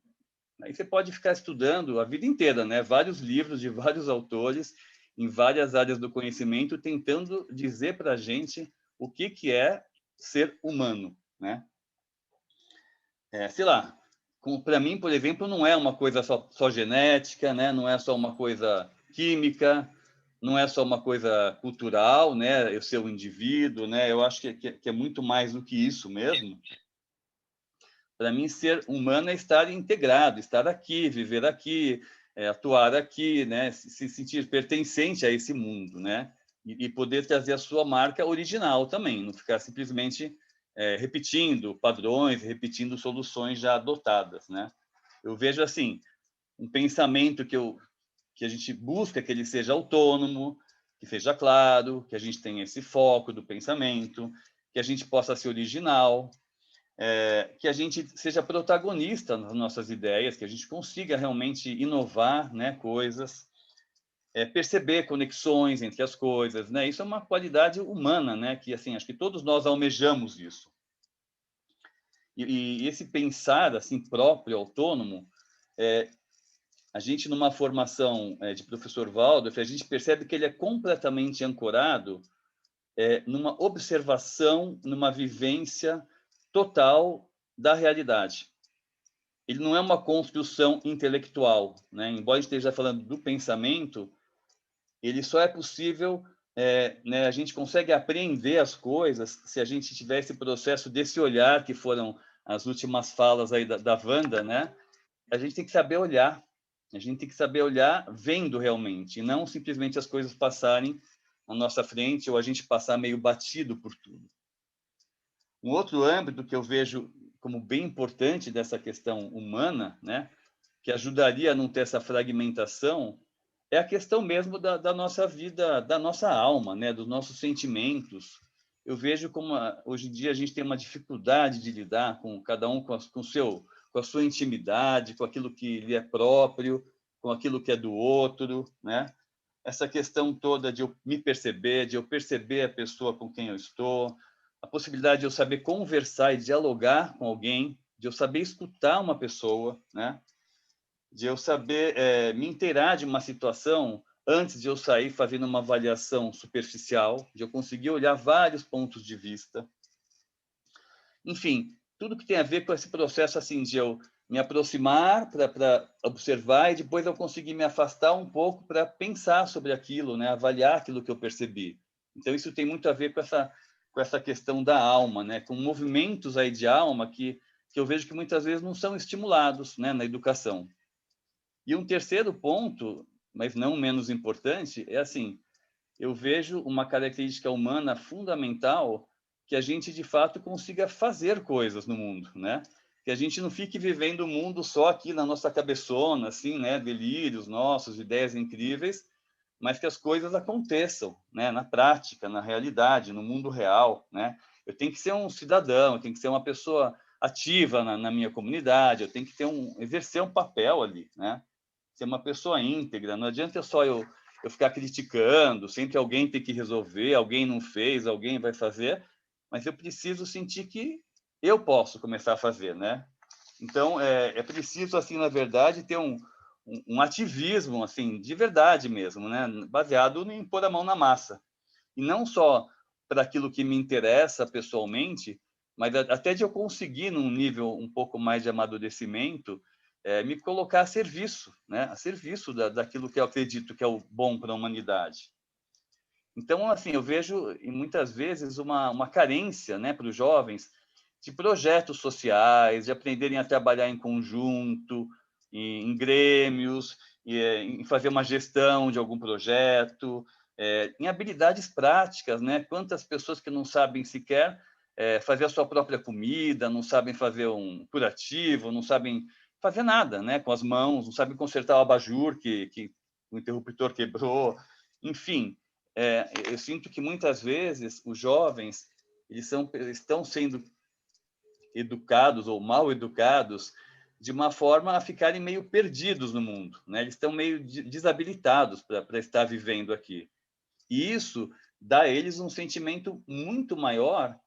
Aí você pode ficar estudando a vida inteira, né? Vários livros de vários autores em várias áreas do conhecimento tentando dizer para a gente o que é ser humano, né? Sei lá, para mim, por exemplo, não é uma coisa só genética, né? Não é só uma coisa química, não é só uma coisa cultural, né? Eu ser um indivíduo, né? Eu acho que é muito mais do que isso mesmo. Para mim, ser humano é estar integrado, estar aqui, viver aqui, atuar aqui, né? Se sentir pertencente a esse mundo, né? E poder trazer a sua marca original também, não ficar simplesmente repetindo padrões, repetindo soluções já adotadas, né? Eu vejo assim, um pensamento que a gente busca que ele seja autônomo, que seja claro, que a gente tenha esse foco do pensamento, que a gente possa ser original, que a gente seja protagonista nas nossas ideias, que a gente consiga realmente inovar, né, coisas, perceber conexões entre as coisas, né? Isso é uma qualidade humana, né? Que assim, acho que todos nós almejamos isso. E esse pensar assim próprio, autônomo, a gente numa formação de professor Waldorf, a gente percebe que ele é completamente ancorado numa observação, numa vivência total da realidade. Ele não é uma construção intelectual, né? Embora a gente esteja falando do pensamento, ele só é possível, né? A gente consegue apreender as coisas se a gente tiver esse processo desse olhar, que foram as últimas falas aí da Wanda, né? A gente tem que saber olhar, a gente tem que saber olhar vendo realmente, e não simplesmente as coisas passarem na nossa frente ou a gente passar meio batido por tudo. Um outro âmbito que eu vejo como bem importante dessa questão humana, né, que ajudaria a não ter essa fragmentação, é a questão mesmo da nossa vida, da nossa alma, né, dos nossos sentimentos. Eu vejo como hoje em dia a gente tem uma dificuldade de lidar com cada um com a sua intimidade, com aquilo que lhe é próprio, com aquilo que é do outro, né? Essa questão toda de eu me perceber, de eu perceber a pessoa com quem eu estou, a possibilidade de eu saber conversar e dialogar com alguém, de eu saber escutar uma pessoa, né? De eu saber me inteirar de uma situação antes de eu sair fazendo uma avaliação superficial, de eu conseguir olhar vários pontos de vista. Enfim, tudo que tem a ver com esse processo assim de eu me aproximar para observar e depois eu conseguir me afastar um pouco para pensar sobre aquilo, né? Avaliar aquilo que eu percebi. Então, isso tem muito a ver com essa questão da alma, né? Com movimentos aí de alma que eu vejo que muitas vezes não são estimulados, né? Na educação. E um terceiro ponto, mas não menos importante, é assim, eu vejo uma característica humana fundamental que a gente, de fato, consiga fazer coisas no mundo, né? Que a gente não fique vivendo o mundo só aqui na nossa cabeçona, assim, né? Delírios nossos, ideias incríveis, mas que as coisas aconteçam, né? Na prática, na realidade, no mundo real, né? Eu tenho que ser um cidadão, eu tenho que ser uma pessoa ativa na minha comunidade, eu tenho que exercer um papel ali, né? Ser uma pessoa íntegra. Não adianta só eu ficar criticando, sempre alguém tem que resolver, alguém não fez, alguém vai fazer, mas eu preciso sentir que eu posso começar a fazer, né? Então, é preciso, assim, na verdade, ter um ativismo, assim, de verdade mesmo, né? Baseado em pôr a mão na massa. E não só para aquilo que me interessa pessoalmente, mas até de eu conseguir, num nível um pouco mais de amadurecimento, me colocar a serviço, né? A serviço daquilo que eu acredito que é o bom para a humanidade. Então, assim, eu vejo, e muitas vezes, uma carência, né, para os jovens de projetos sociais, de aprenderem a trabalhar em conjunto, em grêmios, em fazer uma gestão de algum projeto, em habilidades práticas, né? Quantas pessoas que não sabem sequer fazer a sua própria comida, não sabem fazer um curativo, não sabem fazer nada, né? Com as mãos, não sabem consertar o abajur que o interruptor quebrou, enfim. Eu sinto que muitas vezes os jovens eles estão sendo educados ou mal educados de uma forma a ficarem meio perdidos no mundo, né? Eles estão meio desabilitados para estar vivendo aqui. E isso dá a eles um sentimento muito maior,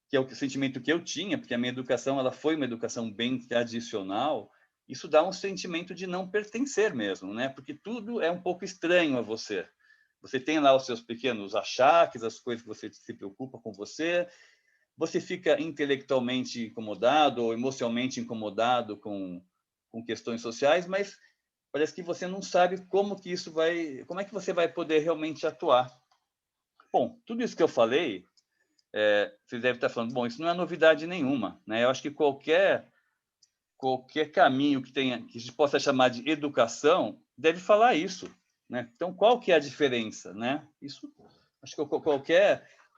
que é o sentimento que eu tinha, porque a minha educação ela foi uma educação bem tradicional. Isso dá um sentimento de não pertencer mesmo, né? Porque tudo é um pouco estranho a você. Você tem lá os seus pequenos achaques, as coisas que você se preocupa com você fica intelectualmente incomodado ou emocionalmente incomodado com questões sociais, mas parece que você não sabe como é que você vai poder realmente atuar. Bom, tudo isso que eu falei, você deve estar falando, bom, isso não é novidade nenhuma, né? Eu acho que qualquer qualquer caminho que tenha, que a gente possa chamar de educação, deve falar isso, né? Então, qual que é a diferença, né? Isso, acho que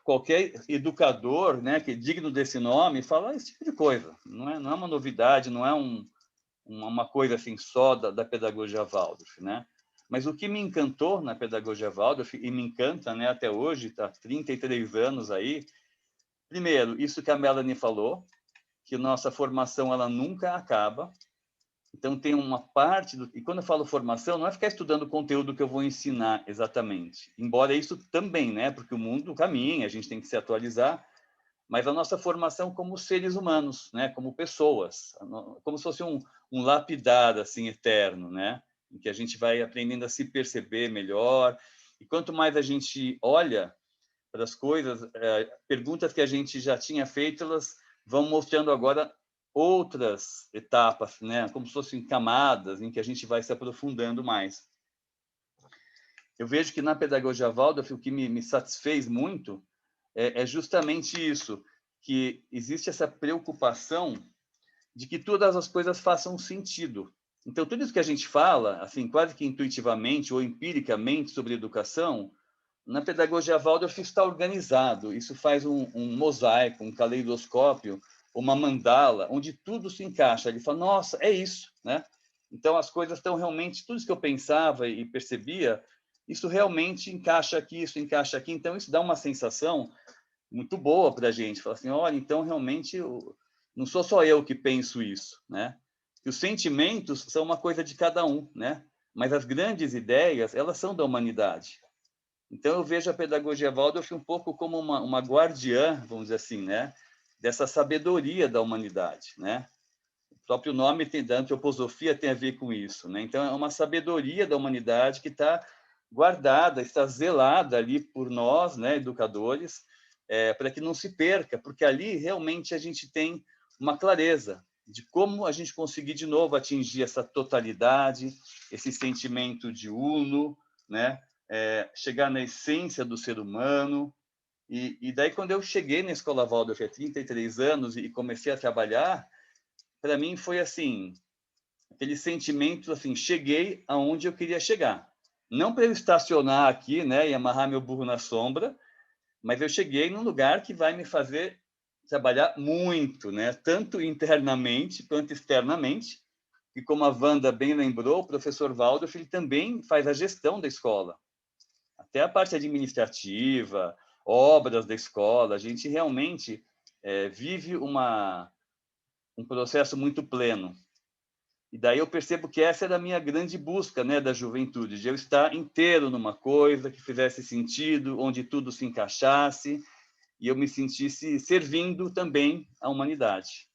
qualquer educador, né, que é digno desse nome, fala esse tipo de coisa. Não é uma novidade, não é uma coisa assim só da pedagogia Waldorf, né? Mas o que me encantou na pedagogia Waldorf, e me encanta, né, até hoje, está 33 anos aí, primeiro, isso que a Melanie falou, que nossa formação ela nunca acaba. Então, tem uma parte e quando eu falo formação, não é ficar estudando o conteúdo que eu vou ensinar exatamente, embora isso também, né? Porque o mundo caminha, a gente tem que se atualizar, mas a nossa formação como seres humanos, né? Como pessoas, como se fosse um lapidar, assim, eterno, né? Em que a gente vai aprendendo a se perceber melhor, e quanto mais a gente olha para as coisas, perguntas que a gente já tinha feito, elas vão mostrando agora outras etapas, né? Como se fossem camadas em que a gente vai se aprofundando mais. Eu vejo que na pedagogia Waldorf o que me satisfez muito é justamente isso, que existe essa preocupação de que todas as coisas façam sentido. Então, tudo isso que a gente fala, assim, quase que intuitivamente ou empiricamente sobre educação, na pedagogia Waldorf está organizado. Isso faz um mosaico, um caleidoscópio, uma mandala, onde tudo se encaixa. Ele fala, nossa, é isso, né? Então, as coisas estão realmente... Tudo isso que eu pensava e percebia, isso realmente encaixa aqui, isso encaixa aqui. Então, isso dá uma sensação muito boa para a gente. Fala assim, olha, então, realmente, não sou só eu que penso isso, né? E os sentimentos são uma coisa de cada um, né? Mas as grandes ideias, elas são da humanidade. Então, eu vejo a pedagogia Waldorf um pouco como uma guardiã, vamos dizer assim, né? Dessa sabedoria da humanidade, né? O próprio nome da antroposofia tem a ver com isso, né? Então, é uma sabedoria da humanidade que está guardada, está zelada ali por nós, né, educadores, para que não se perca, porque ali realmente a gente tem uma clareza de como a gente conseguir de novo atingir essa totalidade, esse sentimento de uno, né? Chegar na essência do ser humano. E daí, quando eu cheguei na Escola Waldorf há 33 anos e comecei a trabalhar, para mim foi assim, aquele sentimento assim, cheguei aonde eu queria chegar. Não para eu estacionar aqui, né, e amarrar meu burro na sombra, mas eu cheguei num lugar que vai me fazer trabalhar muito, né, tanto internamente quanto externamente. E como a Wanda bem lembrou, o professor Waldorf ele também faz a gestão da escola. Até a parte administrativa, obras da escola, a gente realmente vive um processo muito pleno. E daí eu percebo que essa era a minha grande busca, né, da juventude, de eu estar inteiro numa coisa que fizesse sentido, onde tudo se encaixasse e eu me sentisse servindo também à humanidade.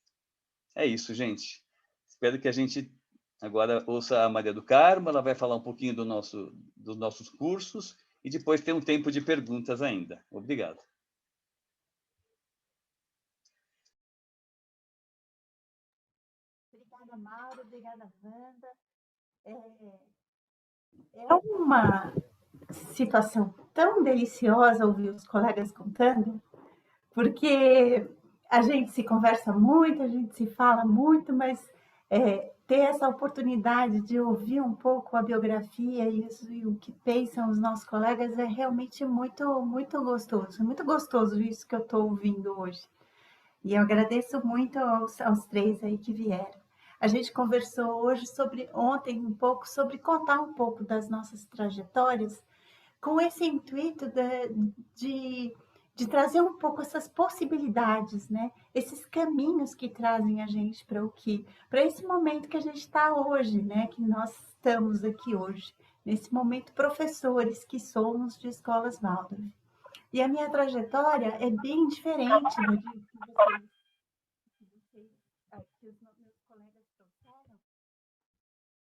É isso, gente. Espero que a gente agora ouça a Maria do Carmo, ela vai falar um pouquinho dos nossos cursos e depois tem um tempo de perguntas ainda. Obrigado. Obrigada, Mauro. Obrigada, Wanda. É uma situação tão deliciosa ouvir os colegas contando, porque a gente se conversa muito, a gente se fala muito, mas ter essa oportunidade de ouvir um pouco a biografia e o que pensam os nossos colegas é realmente muito, muito gostoso. Muito gostoso isso que eu estou ouvindo hoje. E eu agradeço muito aos três aí que vieram. A gente conversou hoje ontem um pouco sobre contar um pouco das nossas trajetórias, com esse intuito de trazer um pouco essas possibilidades, né? Esses caminhos que trazem a gente para esse momento que a gente está hoje, né? Que nós estamos aqui hoje, nesse momento professores que somos de escolas Waldorf. E a minha trajetória é bem diferente da de vocês, que os meus colegas trouxeram.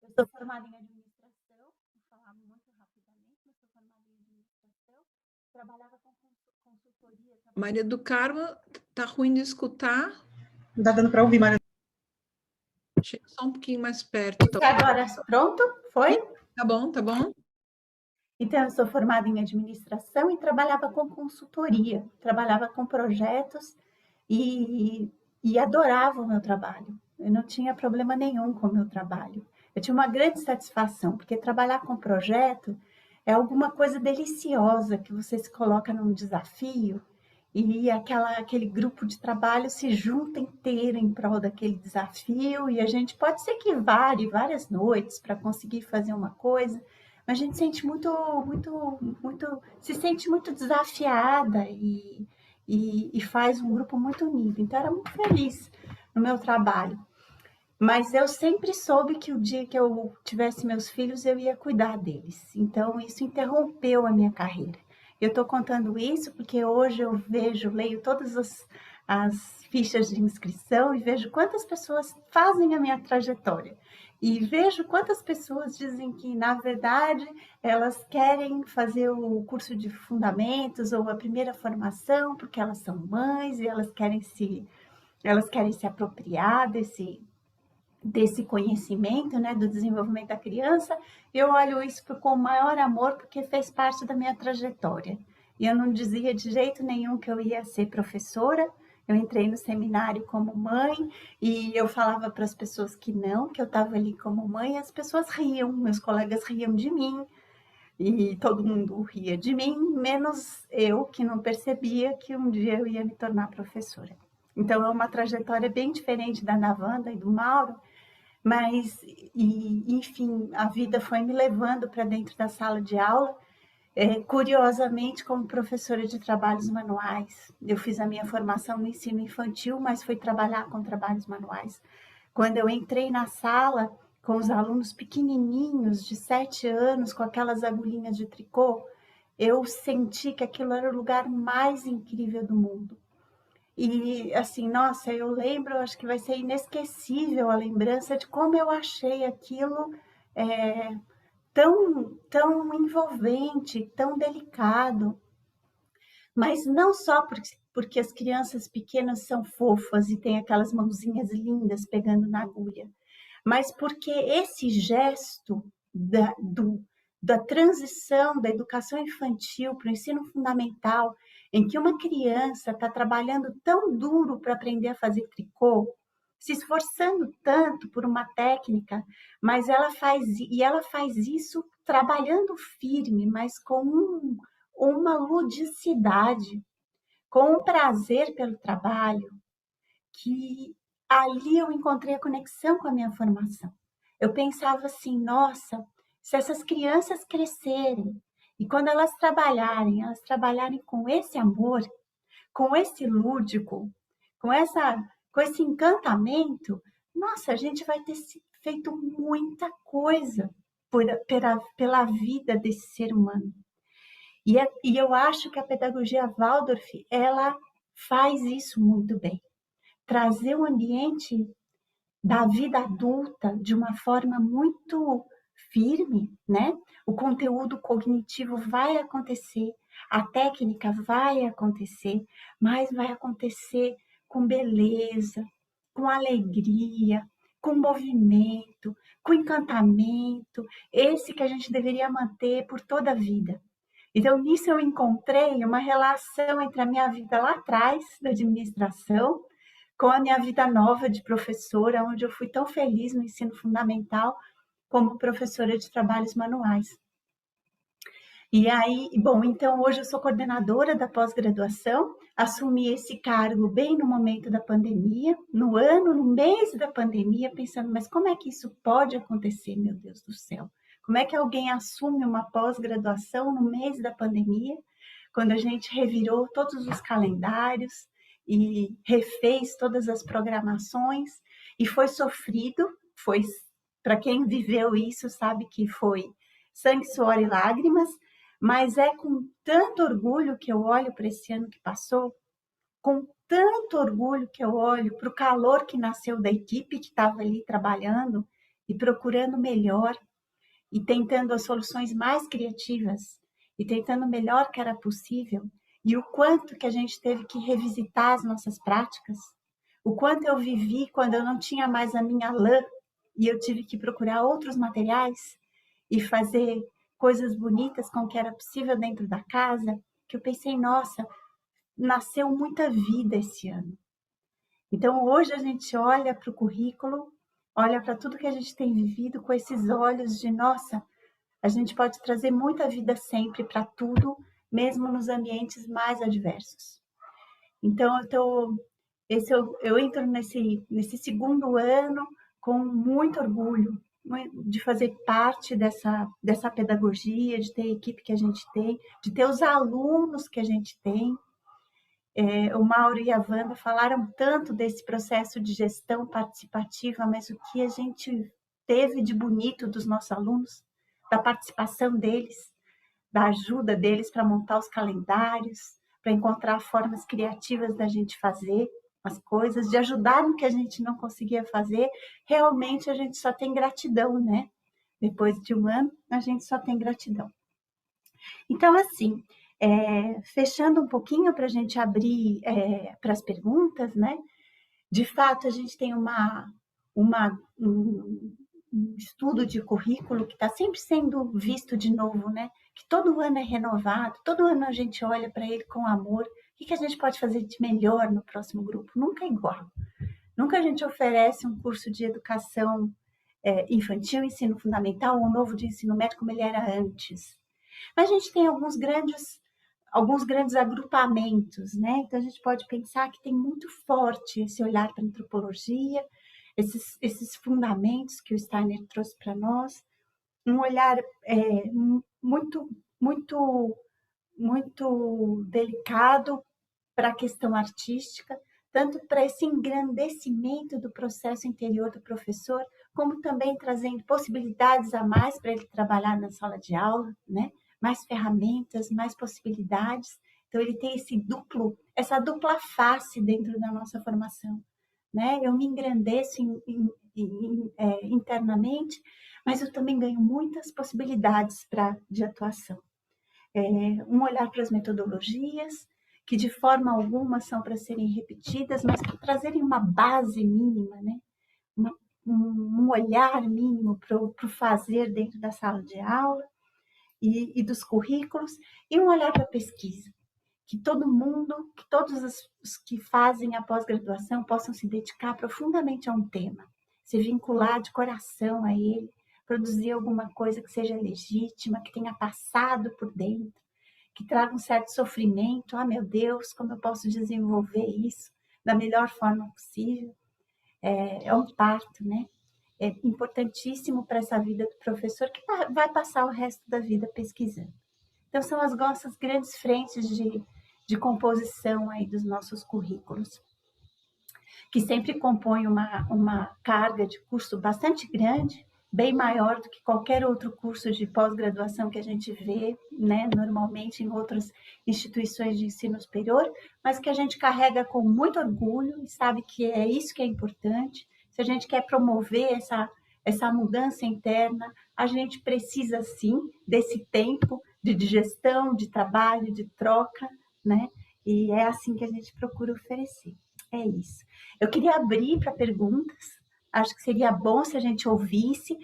Eu sou formada em administração, vou falar muito rapidamente, mas sou formada em administração, trabalhava com consultoria. Maria do Carmo, tá ruim de escutar? Não está dando para ouvir, Maria. Chega só um pouquinho mais perto. Tá. Agora, pronto? Foi? Tá bom, tá bom. Então, eu sou formada em administração e trabalhava com consultoria, trabalhava com projetos e adorava o meu trabalho. eu não tinha problema nenhum com o meu trabalho. Eu tinha uma grande satisfação, porque trabalhar com projeto é alguma coisa deliciosa, que você se coloca num desafio e aquele grupo de trabalho se junta inteiro em prol daquele desafio, e a gente pode ser que vare várias noites para conseguir fazer uma coisa, mas a gente sente se sente muito desafiada e faz um grupo muito unido. Então, eu era muito feliz no meu trabalho. Mas eu sempre soube que o dia que eu tivesse meus filhos, eu ia cuidar deles. Então, isso interrompeu a minha carreira. Eu estou contando isso porque hoje eu leio todas as fichas de inscrição e vejo quantas pessoas fazem a minha trajetória. E vejo quantas pessoas dizem que, na verdade, elas querem fazer o curso de fundamentos ou a primeira formação porque elas são mães e elas querem se apropriar desse conhecimento, né, do desenvolvimento da criança. Eu olho isso com o maior amor, porque fez parte da minha trajetória. E eu não dizia de jeito nenhum que eu ia ser professora. Eu entrei no seminário como mãe e eu falava para as pessoas que não, que eu estava ali como mãe, e as pessoas riam, meus colegas riam de mim, e todo mundo ria de mim, menos eu, que não percebia que um dia eu ia me tornar professora. Então, é uma trajetória bem diferente da Wanda e do Mauro, mas, enfim, a vida foi me levando para dentro da sala de aula, curiosamente, como professora de trabalhos manuais. Eu fiz a minha formação no ensino infantil, mas fui trabalhar com trabalhos manuais. Quando eu entrei na sala, com os alunos pequenininhos, de 7 anos, com aquelas agulhinhas de tricô, eu senti que aquilo era o lugar mais incrível do mundo. E, assim, nossa, eu lembro, acho que vai ser inesquecível a lembrança de como eu achei aquilo tão envolvente, tão delicado. Mas não só porque as crianças pequenas são fofas e têm aquelas mãozinhas lindas pegando na agulha, mas porque esse gesto da transição da educação infantil para o ensino fundamental, em que uma criança está trabalhando tão duro para aprender a fazer tricô, se esforçando tanto por uma técnica, mas ela faz isso trabalhando firme, mas com uma ludicidade, com um prazer pelo trabalho, que ali eu encontrei a conexão com a minha formação. Eu pensava assim, nossa, se essas crianças crescerem e quando elas trabalharem com esse amor, com esse lúdico, com esse encantamento, nossa, a gente vai ter feito muita coisa pela vida desse ser humano. E eu acho que a pedagogia Waldorf, ela faz isso muito bem. Trazer o ambiente da vida adulta de uma forma muito firme, né? O conteúdo cognitivo vai acontecer, a técnica vai acontecer, mas vai acontecer com beleza, com alegria, com movimento, com encantamento, esse que a gente deveria manter por toda a vida. Então, nisso eu encontrei uma relação entre a minha vida lá atrás, da administração, com a minha vida nova de professora, onde eu fui tão feliz no ensino fundamental como professora de trabalhos manuais. E aí, bom, então hoje eu sou coordenadora da pós-graduação, assumi esse cargo bem no momento da pandemia, no mês da pandemia, pensando, mas como é que isso pode acontecer, meu Deus do céu? Como é que alguém assume uma pós-graduação no mês da pandemia, quando a gente revirou todos os calendários e refez todas as programações, e foi sofrido, para quem viveu isso sabe que foi sangue, suor e lágrimas, mas é com tanto orgulho que eu olho para esse ano que passou, com tanto orgulho que eu olho para o calor que nasceu da equipe que estava ali trabalhando e procurando melhor, e tentando as soluções mais criativas, e tentando o melhor que era possível, e o quanto que a gente teve que revisitar as nossas práticas, o quanto eu vivi quando eu não tinha mais a minha lã, e eu tive que procurar outros materiais, e fazer coisas bonitas com o que era possível dentro da casa, que eu pensei, nossa, nasceu muita vida esse ano. Então, hoje a gente olha para o currículo, olha para tudo que a gente tem vivido com esses olhos de, nossa, a gente pode trazer muita vida sempre para tudo, mesmo nos ambientes mais adversos. Então, eu entro nesse segundo ano com muito orgulho de fazer parte dessa pedagogia, de ter a equipe que a gente tem, de ter os alunos que a gente tem. O Mauro e a Wanda falaram tanto desse processo de gestão participativa, mas o que a gente teve de bonito dos nossos alunos, da participação deles, da ajuda deles para montar os calendários, para encontrar formas criativas da gente fazer as coisas, de ajudar no que a gente não conseguia fazer, realmente a gente só tem gratidão, né? Depois de um ano, a gente só tem gratidão. Então, assim, fechando um pouquinho para a gente abrir para as perguntas, né? De fato, a gente tem um estudo de currículo que está sempre sendo visto de novo, né? Que todo ano é renovado, todo ano a gente olha para ele com amor. O que a gente pode fazer de melhor no próximo grupo? Nunca é igual. Nunca a gente oferece um curso de educação infantil, ensino fundamental, ou um novo de ensino médio como ele era antes. Mas a gente tem alguns grandes agrupamentos, né? Então a gente pode pensar que tem muito forte esse olhar para a antropologia, esses fundamentos que o Steiner trouxe para nós, um olhar muito, muito, muito delicado para a questão artística, tanto para esse engrandecimento do processo interior do professor, como também trazendo possibilidades a mais para ele trabalhar na sala de aula, né? Mais ferramentas, mais possibilidades. Então, ele tem essa dupla face dentro da nossa formação, né? Eu me engrandeço internamente, mas eu também ganho muitas possibilidades de atuação. Um olhar para as metodologias, que de forma alguma são para serem repetidas, mas para trazerem uma base mínima, né? Um olhar mínimo para o fazer dentro da sala de aula e dos currículos, e um olhar para a pesquisa. Que todos os que fazem a pós-graduação possam se dedicar profundamente a um tema, se vincular de coração a ele, produzir alguma coisa que seja legítima, que tenha passado por dentro, que traga um certo sofrimento. Ah, meu Deus, como eu posso desenvolver isso da melhor forma possível? É um parto, né? É importantíssimo para essa vida do professor que vai passar o resto da vida pesquisando. Então, são as nossas grandes frentes de composição aí dos nossos currículos, que sempre compõem uma carga de curso bastante grande, bem maior do que qualquer outro curso de pós-graduação que a gente vê, né, normalmente em outras instituições de ensino superior, mas que a gente carrega com muito orgulho e sabe que é isso que é importante. Se a gente quer promover essa mudança interna, a gente precisa, sim, desse tempo de digestão, de trabalho, de troca, né? E é assim que a gente procura oferecer. É isso. Eu queria abrir para perguntas. Acho que seria bom se a gente ouvisse.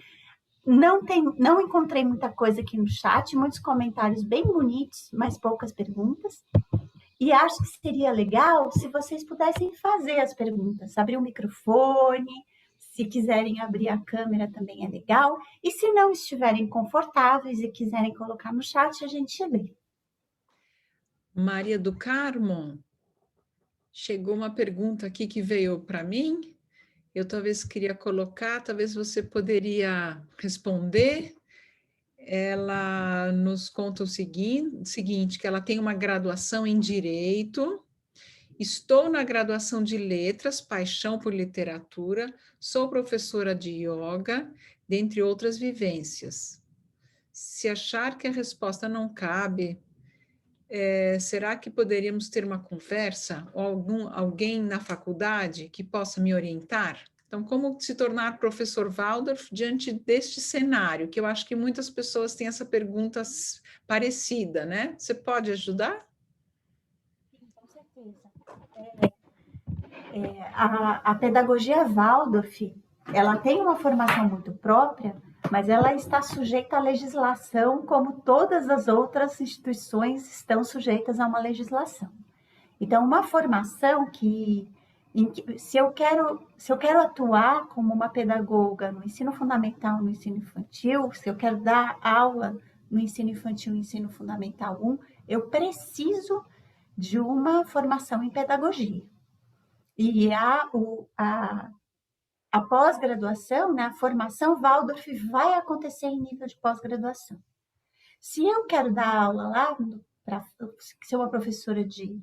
Não encontrei muita coisa aqui no chat, muitos comentários bem bonitos, mas poucas perguntas. E acho que seria legal se vocês pudessem fazer as perguntas, abrir o microfone, se quiserem abrir a câmera também é legal. E se não estiverem confortáveis e quiserem colocar no chat, a gente lê. Maria do Carmo, chegou uma pergunta aqui que veio para mim. Eu talvez queria colocar, talvez você poderia responder. Ela nos conta o seguinte, que ela tem uma graduação em Direito, estou na graduação de Letras, paixão por literatura, sou professora de yoga, dentre outras vivências. Se achar que a resposta não cabe, será que poderíamos ter uma conversa ou alguém na faculdade que possa me orientar? Então, como se tornar professor Waldorf diante deste cenário, que eu acho que muitas pessoas têm essa pergunta parecida, né? Você pode ajudar? Sim, com certeza. A pedagogia Waldorf, ela tem uma formação muito própria, mas ela está sujeita à legislação, como todas as outras instituições estão sujeitas a uma legislação. Então, uma formação que Se eu quero atuar como uma pedagoga no ensino fundamental, no ensino infantil, se eu quero dar aula no ensino infantil, no ensino fundamental 1, eu preciso de uma formação em pedagogia. E a pós-graduação, né, a formação Waldorf vai acontecer em nível de pós-graduação. Se eu quero dar aula lá, para ser uma professora de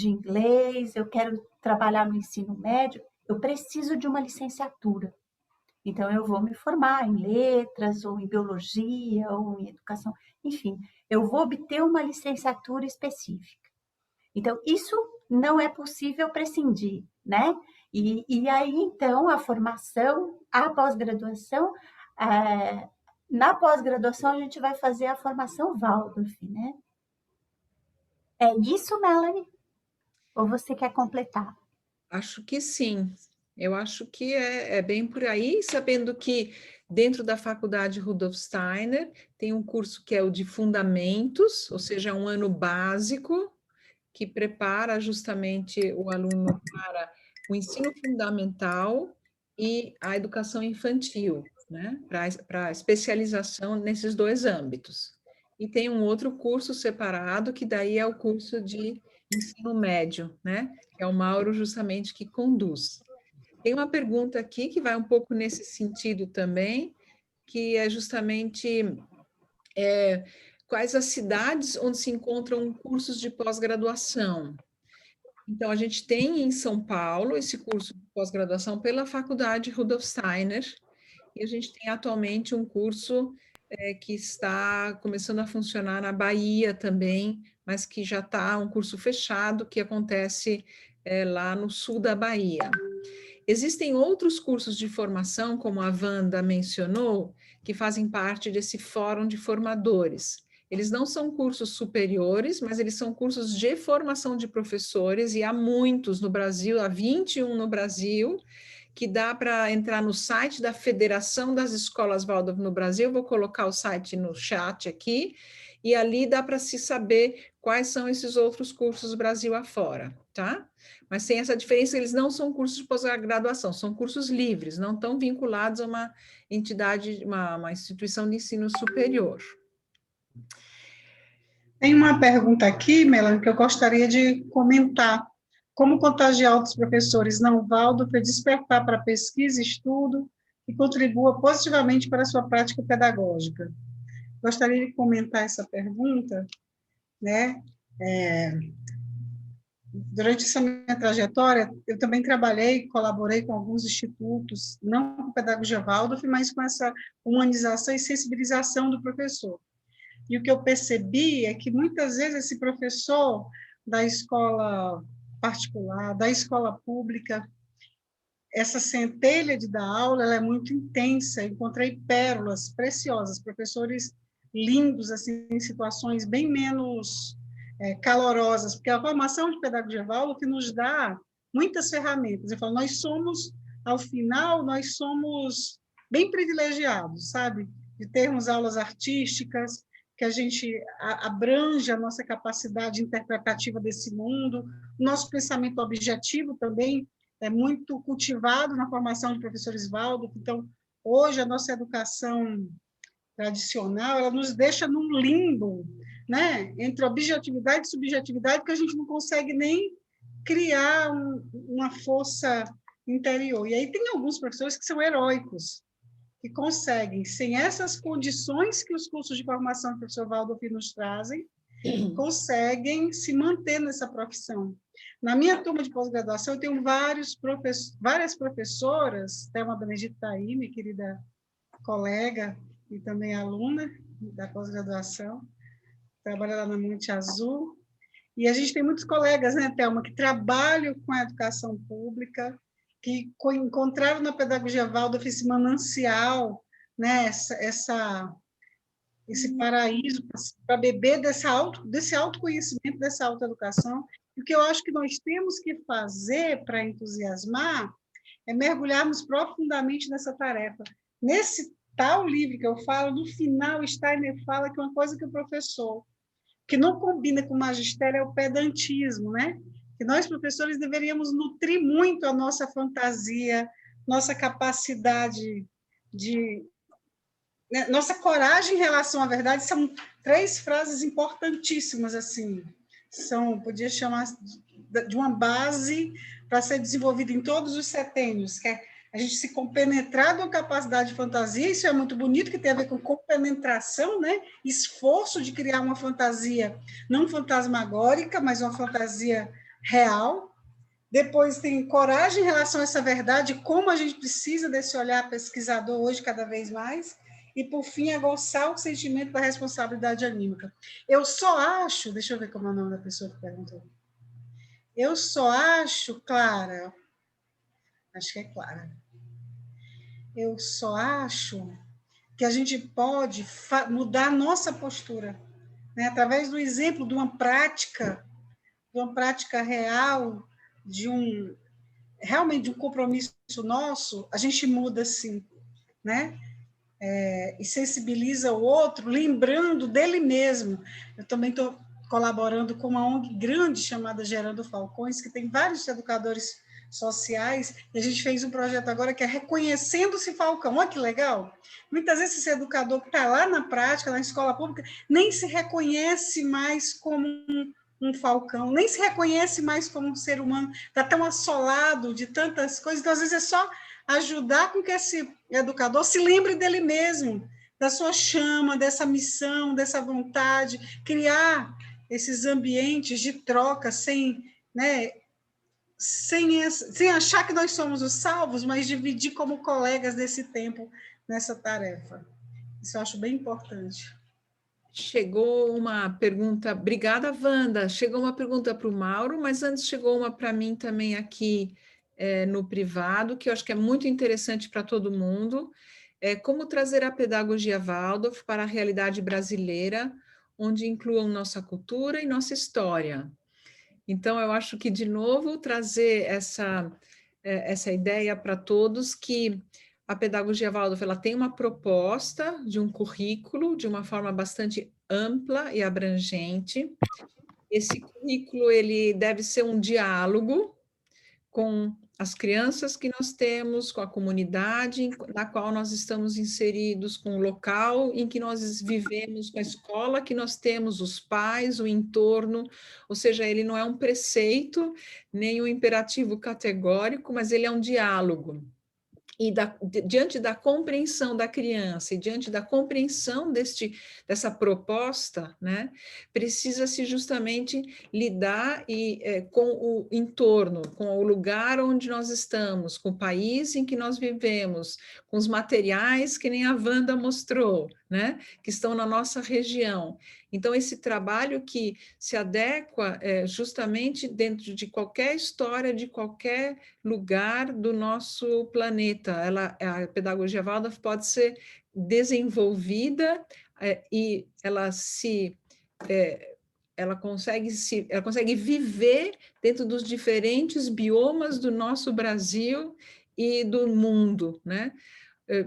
inglês, eu quero trabalhar no ensino médio, eu preciso de uma licenciatura. Então, eu vou me formar em letras, ou em biologia, ou em educação, enfim, eu vou obter uma licenciatura específica. Então, isso não é possível prescindir, né? E aí, então, a formação, a pós-graduação, na pós-graduação a gente vai fazer a formação Waldorf, né? É isso, Melanie? Ou você quer completar? Acho que sim. Eu acho que é bem por aí, sabendo que dentro da faculdade Rudolf Steiner tem um curso que é o de Fundamentos, ou seja, um ano básico, que prepara justamente o aluno para o ensino fundamental e a educação infantil, né? Para a especialização nesses dois âmbitos. E tem um outro curso separado, que daí é o curso de ensino médio, né? Que é o Mauro justamente que conduz. Tem uma pergunta aqui que vai um pouco nesse sentido também, que é justamente quais as cidades onde se encontram cursos de pós-graduação. Então, a gente tem em São Paulo esse curso de pós-graduação pela Faculdade Rudolf Steiner, e a gente tem atualmente um curso que está começando a funcionar na Bahia também, mas que já está um curso fechado, que acontece lá no sul da Bahia. Existem outros cursos de formação, como a Wanda mencionou, que fazem parte desse fórum de formadores. Eles não são cursos superiores, mas eles são cursos de formação de professores, e há muitos no Brasil, há 21 no Brasil, que dá para entrar no site da Federação das Escolas Waldorf no Brasil. Vou colocar o site no chat aqui, e ali dá para se saber quais são esses outros cursos Brasil afora, tá? Mas tem essa diferença, eles não são cursos de pós-graduação, são cursos livres, não estão vinculados a uma entidade, uma instituição de ensino superior. Tem uma pergunta aqui, Melanie, que eu gostaria de comentar. Como contagiar outros professores não Waldorf para despertar para pesquisa e estudo e contribua positivamente para a sua prática pedagógica? Gostaria de comentar essa pergunta, né? Durante essa minha trajetória, eu também trabalhei, colaborei com alguns institutos, não com pedagogia Waldorf, mas com essa humanização e sensibilização do professor. E o que eu percebi é que, muitas vezes, esse professor da escola particular, da escola pública, essa centelha de dar aula, ela é muito intensa. Eu encontrei pérolas preciosas, professores lindos, assim, em situações bem menos calorosas, porque a formação de pedagogia Waldorf nos dá muitas ferramentas. Eu falo, nós somos, ao final, nós somos bem privilegiados, sabe? De termos aulas artísticas, que a gente abrange a nossa capacidade interpretativa desse mundo, nosso pensamento objetivo também é muito cultivado na formação de professores Waldorf. Então, hoje, a nossa educação tradicional, ela nos deixa num limbo, né, entre objetividade e subjetividade, que a gente não consegue nem criar uma força interior. E aí tem alguns professores que são heróicos, que conseguem, sem essas condições que os cursos de formação do professor Waldorf nos trazem, conseguem se manter nessa profissão. Na minha turma de pós-graduação, eu tenho várias professoras, Thelma Benedito aí, minha querida colega e também aluna da pós-graduação, trabalha lá na Monte Azul, e a gente tem muitos colegas, né, Thelma, que trabalham com a educação pública, que encontraram na pedagogia Waldorf esse manancial, né, esse paraíso para beber desse autoconhecimento, dessa autoeducação. E o que eu acho que nós temos que fazer para entusiasmar é mergulharmos profundamente nessa tarefa. Nesse tal livro que eu falo, no final, Steiner fala que uma coisa que o professor, que não combina com o magistério, é o pedantismo, né? que nós, professores, deveríamos nutrir muito a nossa fantasia, nossa capacidade de... né, nossa coragem em relação à verdade. São 3 frases importantíssimas, assim, podia chamar de uma base para ser desenvolvida em todos os setênios, que é a gente se compenetrar de uma capacidade de fantasia. Isso é muito bonito, que tem a ver com compenetração, né? Esforço de criar uma fantasia não fantasmagórica, mas uma fantasia real. Depois tem coragem em relação a essa verdade, como a gente precisa desse olhar pesquisador hoje cada vez mais. E, por fim, aguçar o sentimento da responsabilidade anímica. Eu só acho... Deixa eu ver como é o nome da pessoa que perguntou. Eu só acho, Clara... Acho que é Clara. Eu só acho que a gente pode mudar a nossa postura, né? Através do exemplo de uma prática real, realmente de um compromisso nosso, a gente muda, sim, né? E sensibiliza o outro, lembrando dele mesmo. Eu também estou colaborando com uma ONG grande chamada Gerando Falcões, que tem vários educadores sociais, e a gente fez um projeto agora que é Reconhecendo-se Falcão. Olha que legal! Muitas vezes esse educador que está lá na prática, na escola pública, nem se reconhece mais como um falcão, nem se reconhece mais como um ser humano, está tão assolado de tantas coisas, então às vezes é só ajudar com que esse educador se lembre dele mesmo, da sua chama, dessa missão, dessa vontade, criar esses ambientes de troca sem, né, sem achar que nós somos os salvos, mas dividir como colegas desse tempo nessa tarefa. Isso eu acho bem importante. Chegou uma pergunta, obrigada, Wanda. Chegou uma pergunta para o Mauro, mas antes chegou uma para mim também aqui no privado, que eu acho que é muito interessante para todo mundo. Como trazer a pedagogia Waldorf para a realidade brasileira, onde incluam nossa cultura e nossa história. Então, eu acho que, de novo, trazer essa ideia para todos que a pedagogia Waldorf ela tem uma proposta de um currículo de uma forma bastante ampla e abrangente. Esse currículo ele deve ser um diálogo com as crianças que nós temos, com a comunidade na qual nós estamos inseridos, com o local em que nós vivemos, com a escola que nós temos, os pais, o entorno, ou seja, ele não é um preceito, nem um imperativo categórico, mas ele é um diálogo. E diante da compreensão da criança e diante da compreensão dessa proposta, né, precisa-se justamente lidar com o entorno, com o lugar onde nós estamos, com o país em que nós vivemos, com os materiais que nem a Wanda mostrou, né, que estão na nossa região. Então, esse trabalho que se adequa justamente dentro de qualquer história, de qualquer lugar do nosso planeta. A pedagogia Waldorf pode ser desenvolvida e ela consegue viver dentro dos diferentes biomas do nosso Brasil e do mundo, né?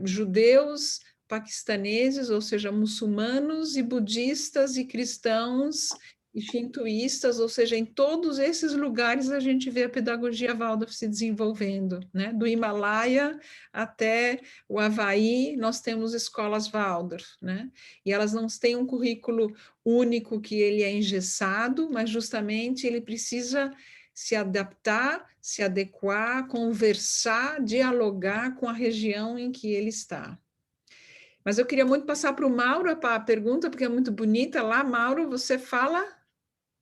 Judeus, paquistaneses, ou seja, muçulmanos e budistas e cristãos e shintoístas, ou seja, em todos esses lugares a gente vê a pedagogia Waldorf se desenvolvendo, né? Do Himalaia até o Havaí, nós temos escolas Waldorf, né? E elas não têm um currículo único que ele é engessado, mas justamente ele precisa se adaptar, se adequar, conversar, dialogar com a região em que ele está. Mas eu queria muito passar para o Mauro a pergunta, porque é muito bonita. Lá, Mauro, você fala?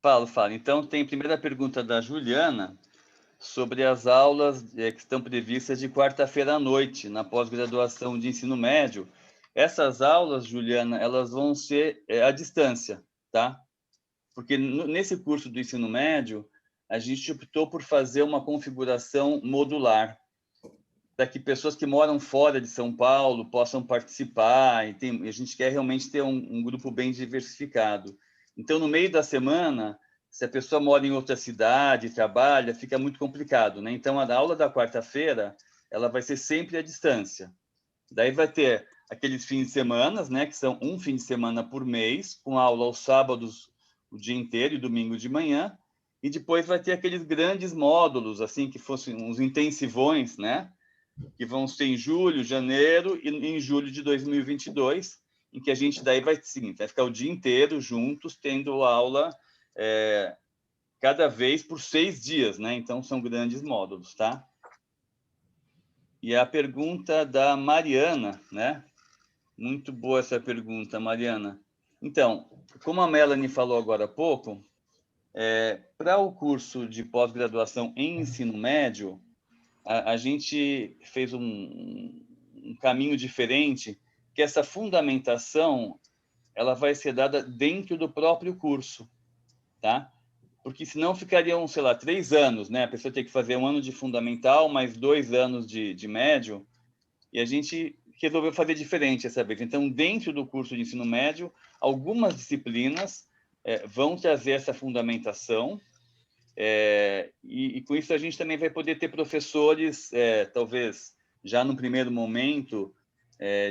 Falo. Então, tem a primeira pergunta da Juliana sobre as aulas que estão previstas de quarta-feira à noite, na pós-graduação de ensino médio. Essas aulas, Juliana, elas vão ser à distância, tá? Porque nesse curso do ensino médio, a gente optou por fazer uma configuração modular, para que pessoas que moram fora de São Paulo possam participar, e a gente quer realmente ter um grupo bem diversificado. Então, no meio da semana, se a pessoa mora em outra cidade, trabalha, fica muito complicado, né? Então, a aula da quarta-feira, ela vai ser sempre à distância. Daí vai ter aqueles fins de semana, né, que são um fim de semana por mês, com aula aos sábados o dia inteiro e domingo de manhã, e depois vai ter aqueles grandes módulos, assim, que fossem uns intensivões, né? Que vão ser em julho, janeiro e em julho de 2022, em que a gente daí vai ficar o dia inteiro juntos, tendo aula cada vez por 6 dias, né? Então, são grandes módulos, tá? E a pergunta da Mariana, né? Muito boa essa pergunta, Mariana. Então, como a Melanie falou agora há pouco, para o curso de pós-graduação em ensino médio, a gente fez um caminho diferente, que essa fundamentação ela vai ser dada dentro do próprio curso, tá? Porque senão ficariam, sei lá, 3 anos, né? A pessoa tem que fazer 1 ano de fundamental, mais 2 anos de médio, e a gente resolveu fazer diferente essa vez. Então, dentro do curso de ensino médio, algumas disciplinas vão trazer essa fundamentação, e com isso a gente também vai poder ter professores, talvez já no primeiro momento,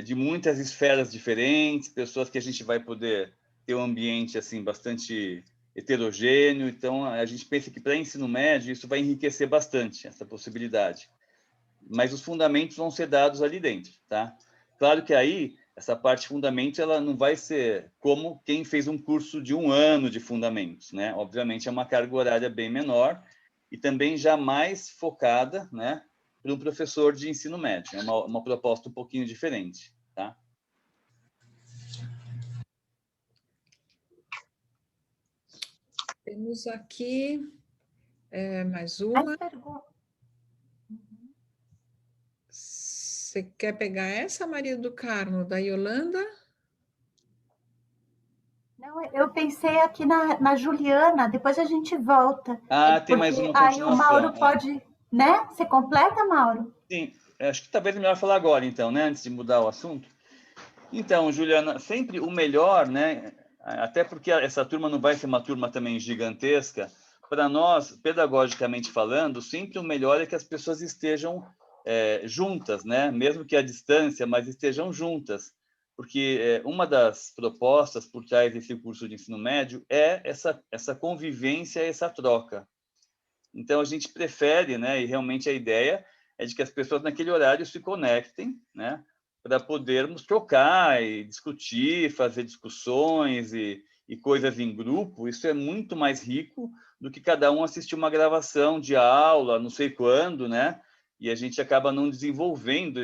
de muitas esferas diferentes, pessoas que a gente vai poder ter um ambiente assim bastante heterogêneo. Então, a gente pensa que para ensino médio isso vai enriquecer bastante essa possibilidade. Mas os fundamentos vão ser dados ali dentro, tá? Claro que aí, essa parte de fundamentos, ela não vai ser como quem fez um curso de 1 ano de fundamentos, né? Obviamente, é uma carga horária bem menor e também já mais focada, né, para um professor de ensino médio. É uma proposta um pouquinho diferente, tá? Temos aqui mais uma. Você quer pegar essa, Maria do Carmo, da Yolanda? Não, eu pensei aqui na Juliana, depois a gente volta. Ah, tem mais Porque uma aí o Mauro continuação. pode, né? Você completa, Mauro? Sim, acho que talvez é melhor falar agora, então, né, antes de mudar o assunto. Então, Juliana, sempre o melhor, né? Até porque essa turma não vai ser uma turma também gigantesca. Para nós, pedagogicamente falando, sempre o melhor é que as pessoas estejam juntas, né? Mesmo que à distância, mas estejam juntas. Porque uma das propostas por trás desse curso de ensino médio é essa convivência, essa troca. Então, a gente prefere, né? E realmente a ideia é de que as pessoas naquele horário se conectem, né? Para podermos trocar e discutir, fazer discussões e coisas em grupo. Isso é muito mais rico do que cada um assistir uma gravação de aula, não sei quando, né? E a gente acaba não desenvolvendo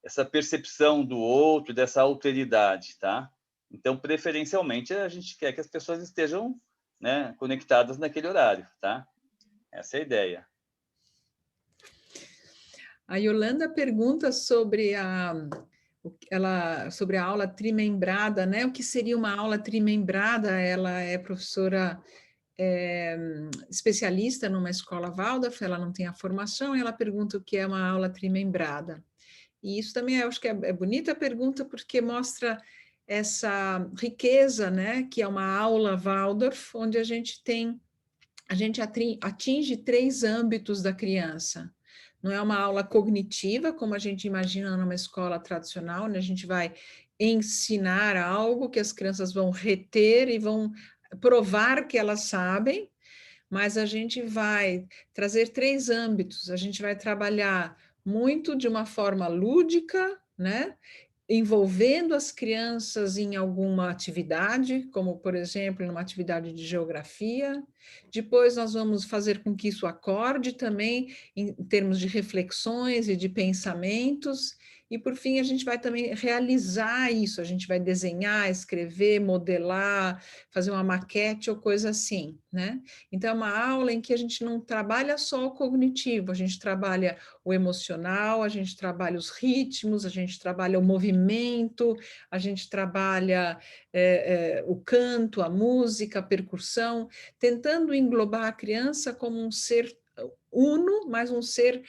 essa percepção do outro, dessa alteridade, tá? Então, preferencialmente, a gente quer que as pessoas estejam, né, conectadas naquele horário, tá? Essa é a ideia. A Yolanda pergunta sobre sobre a aula trimembrada, né? O que seria uma aula trimembrada? Ela é professora especialista numa escola Waldorf, ela não tem a formação, e ela pergunta o que é uma aula trimembrada. E isso também eu acho que é bonita a pergunta, porque mostra essa riqueza, né? Que é uma aula Waldorf, onde a gente atinge 3 âmbitos da criança. Não é uma aula cognitiva, como a gente imagina numa escola tradicional, onde a gente vai ensinar algo que as crianças vão reter e vão provar que elas sabem, mas a gente vai trazer 3 âmbitos. A gente vai trabalhar muito de uma forma lúdica, né? Envolvendo as crianças em alguma atividade, como, por exemplo, numa atividade de geografia. Depois, nós vamos fazer com que isso acorde também em termos de reflexões e de pensamentos. E, por fim, a gente vai também realizar isso. A gente vai desenhar, escrever, modelar, fazer uma maquete ou coisa assim, né? Então, é uma aula em que a gente não trabalha só o cognitivo, a gente trabalha o emocional, a gente trabalha os ritmos, a gente trabalha o movimento, a gente trabalha o canto, a música, a percussão, tentando englobar a criança como um ser uno, mas um ser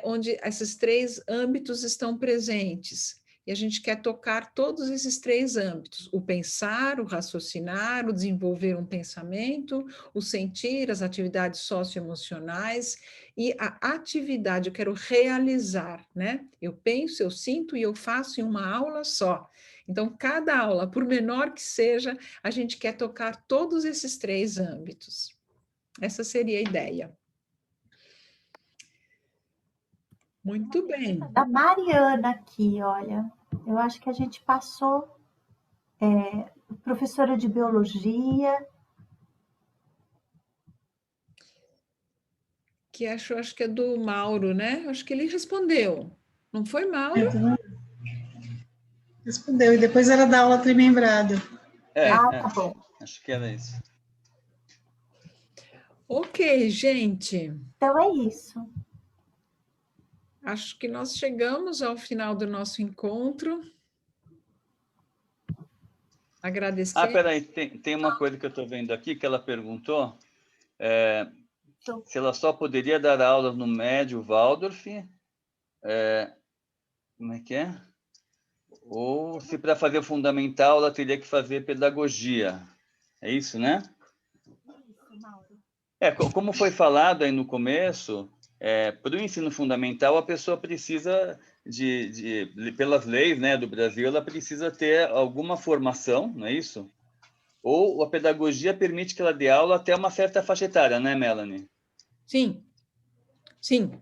onde esses 3 âmbitos estão presentes. E a gente quer tocar todos esses 3 âmbitos: o pensar, o raciocinar, o desenvolver um pensamento, o sentir, as atividades socioemocionais e a atividade. Eu quero realizar, né? Eu penso, eu sinto e eu faço em uma aula só. Então, cada aula, por menor que seja, a gente quer tocar todos esses 3 âmbitos. Essa seria a ideia. Muito bem. Da Mariana aqui, olha. Eu acho que a gente passou professora de biologia. Que acho que é do Mauro, né? Acho que ele respondeu. Não foi, Mauro? Respondeu, e depois era da aula trimembrada. Tá bom. Acho que era isso. Ok, gente. Então é isso. Acho que nós chegamos ao final do nosso encontro. Agradecer. Peraí, tem uma coisa que eu estou vendo aqui, que ela perguntou se ela só poderia dar aulas no médio Waldorf, como é que é? Ou se para fazer o fundamental ela teria que fazer pedagogia. É isso, né? Isso, Mauro. Como foi falado aí no começo, para o ensino fundamental a pessoa precisa pelas leis, né, do Brasil, ela precisa ter alguma formação, não é isso? Ou a pedagogia permite que ela dê aula até uma certa faixa etária, né, Melanie? Sim, sim.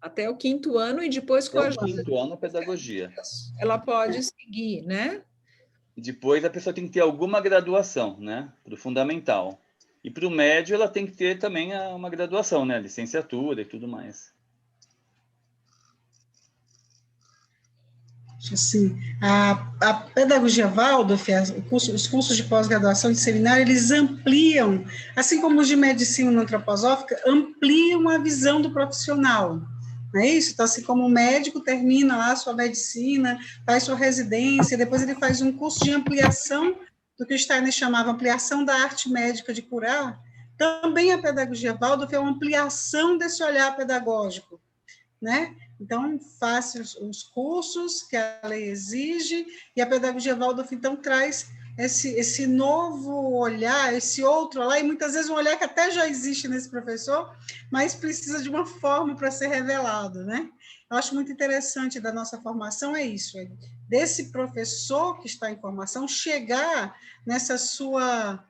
Até o 5º ano e depois com a ajuda. 5º ano, pedagogia. Ela pode seguir, né? Depois a pessoa tem que ter alguma graduação, né, para o fundamental. E para o médio ela tem que ter também uma graduação, né, licenciatura e tudo mais. Assim, a pedagogia Waldorf, os cursos de pós-graduação de seminário, eles ampliam, assim como os de medicina antroposófica, ampliam a visão do profissional, não é isso? Então, assim como o médico termina lá a sua medicina, faz sua residência, depois ele faz um curso de ampliação do que o Steiner chamava ampliação da arte médica de curar, também a pedagogia Waldorf é uma ampliação desse olhar pedagógico, né? Então, faça os cursos que a lei exige, e a pedagogia Waldorf, então, traz esse novo olhar, esse outro olhar, e muitas vezes um olhar que até já existe nesse professor, mas precisa de uma forma para ser revelado, né? Eu acho muito interessante da nossa formação, é isso, desse professor que está em formação, chegar nessa sua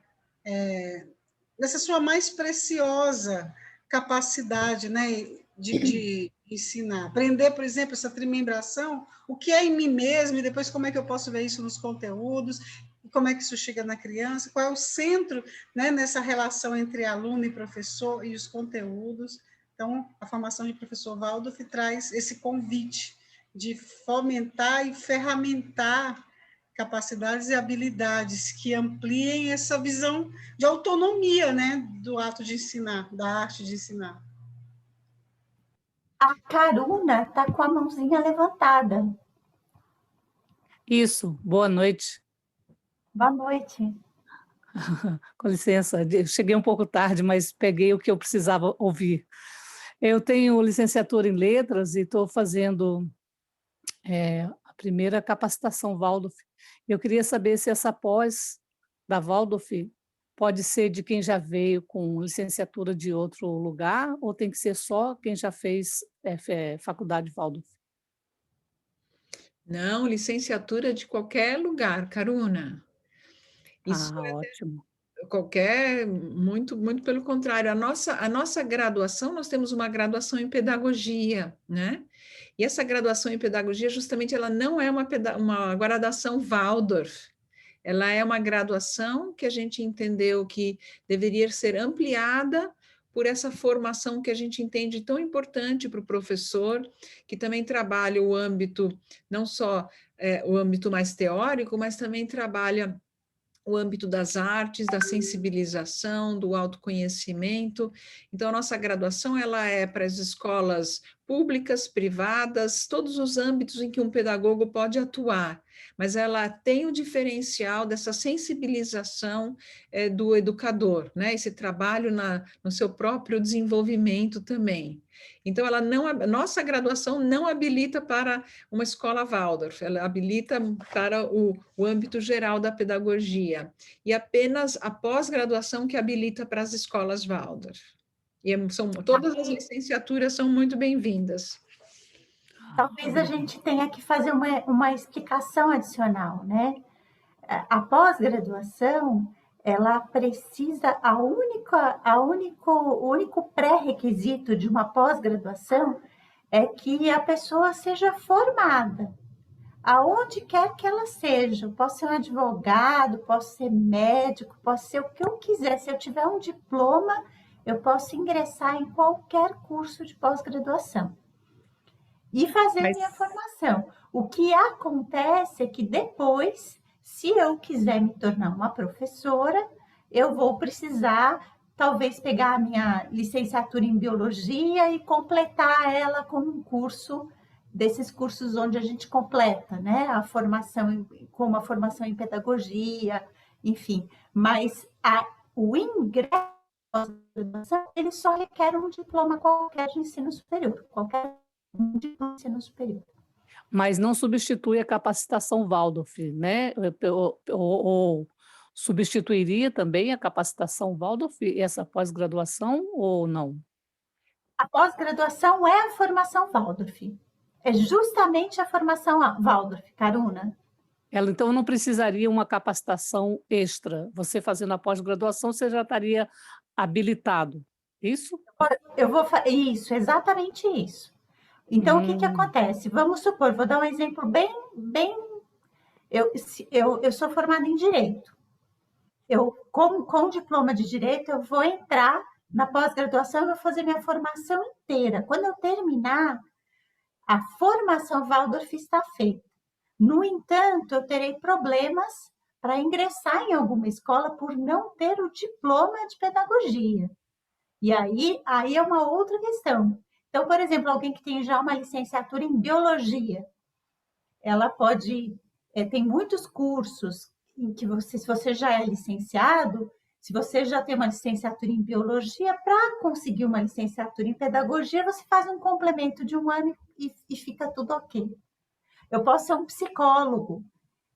mais preciosa capacidade, né, de ensinar. Aprender, por exemplo, essa trimembração, o que é em mim mesmo, e depois como é que eu posso ver isso nos conteúdos, e como é que isso chega na criança, qual é o centro, né, nessa relação entre aluno e professor e os conteúdos. Então, a formação de professor Waldorf traz esse convite de fomentar e ferramentar capacidades e habilidades que ampliem essa visão de autonomia, né, do ato de ensinar, da arte de ensinar. A Caruna está com a mãozinha levantada. Isso, boa noite. Boa noite. Com licença, eu cheguei um pouco tarde, mas peguei o que eu precisava ouvir. Eu tenho licenciatura em letras e estou fazendo a primeira capacitação Waldorf. Eu queria saber se essa pós da Waldorf pode ser de quem já veio com licenciatura de outro lugar ou tem que ser só quem já fez faculdade Waldorf? Não, licenciatura de qualquer lugar, Caruna. Isso ótimo. Muito pelo contrário. A nossa graduação, nós temos uma graduação em pedagogia, né? E essa graduação em pedagogia, justamente, ela não é uma graduação Waldorf. Ela é uma graduação que a gente entendeu que deveria ser ampliada por essa formação que a gente entende tão importante para o professor, que também trabalha o âmbito, não só o âmbito mais teórico, mas também trabalha o âmbito das artes, da sensibilização, do autoconhecimento. Então, a nossa graduação ela é para as escolas públicas, privadas, todos os âmbitos em que um pedagogo pode atuar, mas ela tem o diferencial dessa sensibilização do educador, né? Esse trabalho no seu próprio desenvolvimento também. Então, nossa graduação não habilita para uma escola Waldorf, ela habilita para o âmbito geral da pedagogia, e apenas a pós-graduação que habilita para as escolas Waldorf. E todas as licenciaturas são muito bem-vindas. Talvez a gente tenha que fazer uma explicação adicional, né? A pós-graduação, ela precisa, o único pré-requisito de uma pós-graduação é que a pessoa seja formada, aonde quer que ela seja. Eu posso ser um advogado, posso ser médico, posso ser o que eu quiser. Se eu tiver um diploma, eu posso ingressar em qualquer curso de pós-graduação e fazer minha formação. O que acontece é que depois, se eu quiser me tornar uma professora, eu vou precisar talvez pegar a minha licenciatura em biologia e completar ela com um curso desses cursos onde a gente completa, né, a formação com uma formação em pedagogia, enfim. Mas o ingresso ele só requer um diploma qualquer de ensino superior, qualquer de ensino superior. Mas não substitui a capacitação Waldorf, né? Ou substituiria também a capacitação Waldorf, essa pós-graduação, ou não? A pós-graduação é a formação Waldorf. É justamente a formação Waldorf, Caruna. Ela, então, não precisaria uma capacitação extra. Você fazendo a pós-graduação, você já estaria habilitado, isso? Isso, exatamente isso. Então, o que acontece? Vamos supor, vou dar um exemplo bem... Eu sou formada em Direito. Com diploma de Direito, eu vou entrar na pós-graduação e vou fazer minha formação inteira. Quando eu terminar, a formação Waldorf está feita. No entanto, eu terei problemas para ingressar em alguma escola por não ter o diploma de pedagogia. E aí é uma outra questão. Então, por exemplo, alguém que tem já uma licenciatura em biologia, ela pode... tem muitos cursos em que se você já é licenciado, se você já tem uma licenciatura em biologia, para conseguir uma licenciatura em pedagogia, você faz um complemento de 1 ano e fica tudo ok. Eu posso ser um psicólogo,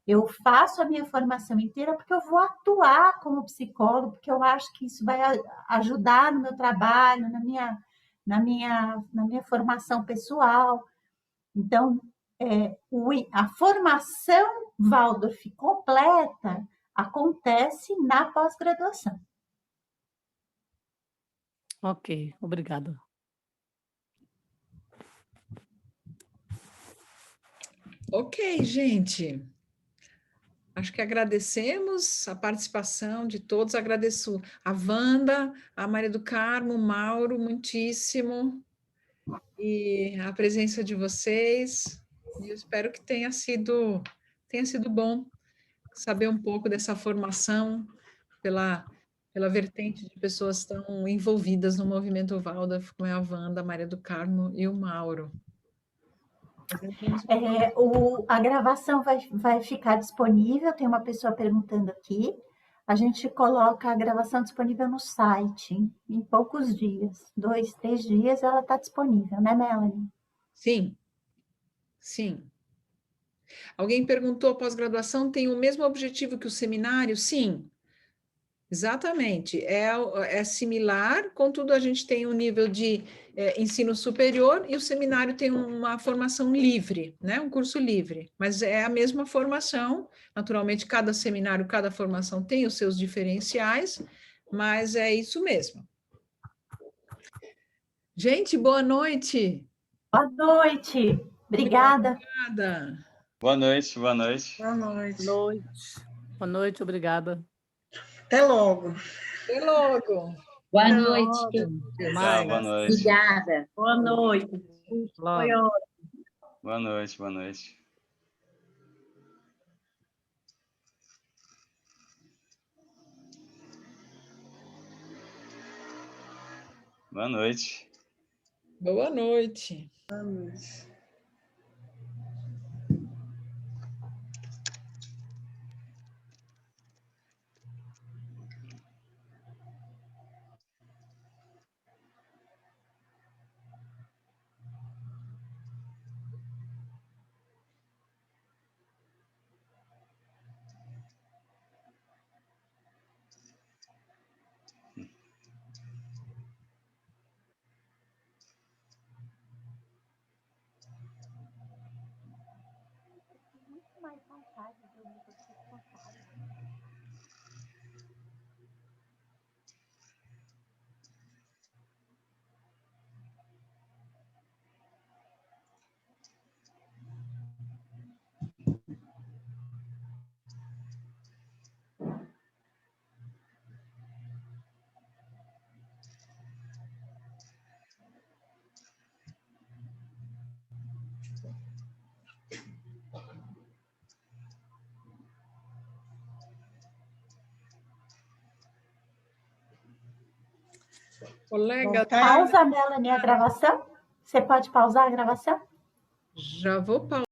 eu faço a minha formação inteira porque eu vou atuar como psicólogo, porque eu acho que isso vai ajudar no meu trabalho, na minha formação pessoal. Então, a formação Waldorf completa acontece na pós-graduação. Ok, obrigada. Ok, gente. Acho que agradecemos a participação de todos. Agradeço a Wanda, a Maria do Carmo, o Mauro, muitíssimo. E a presença de vocês. E eu espero que tenha sido bom saber um pouco dessa formação pela vertente de pessoas tão envolvidas no movimento Waldorf, como é a Wanda, a Maria do Carmo e o Mauro. A gravação vai ficar disponível, tem uma pessoa perguntando aqui. A gente coloca a gravação disponível no site em poucos dias, 2, 3 dias ela está disponível, né, Melanie? Sim, sim. Alguém perguntou, a pós-graduação tem o mesmo objetivo que o seminário? Sim, exatamente. É similar, contudo, a gente tem um nível de ensino superior e o seminário tem uma formação livre, né? Um curso livre, mas é a mesma formação. Naturalmente, cada seminário, cada formação tem os seus diferenciais, mas é isso mesmo. Gente, boa noite. Boa noite. Obrigada. Obrigada. Boa noite, boa noite. Boa noite. Boa noite, obrigada. Até logo. Até logo. Boa Até noite. Até mais. Boa noite. Obrigada. Boa noite. Logo. Foi ótimo. Boa noite, boa noite. Boa noite. Boa noite. Boa noite. Muito mais vontade de ouvir vocês contarem. Colega, Voltar. Pausa, Melanie, a gravação. Você pode pausar a gravação? já vou pausar.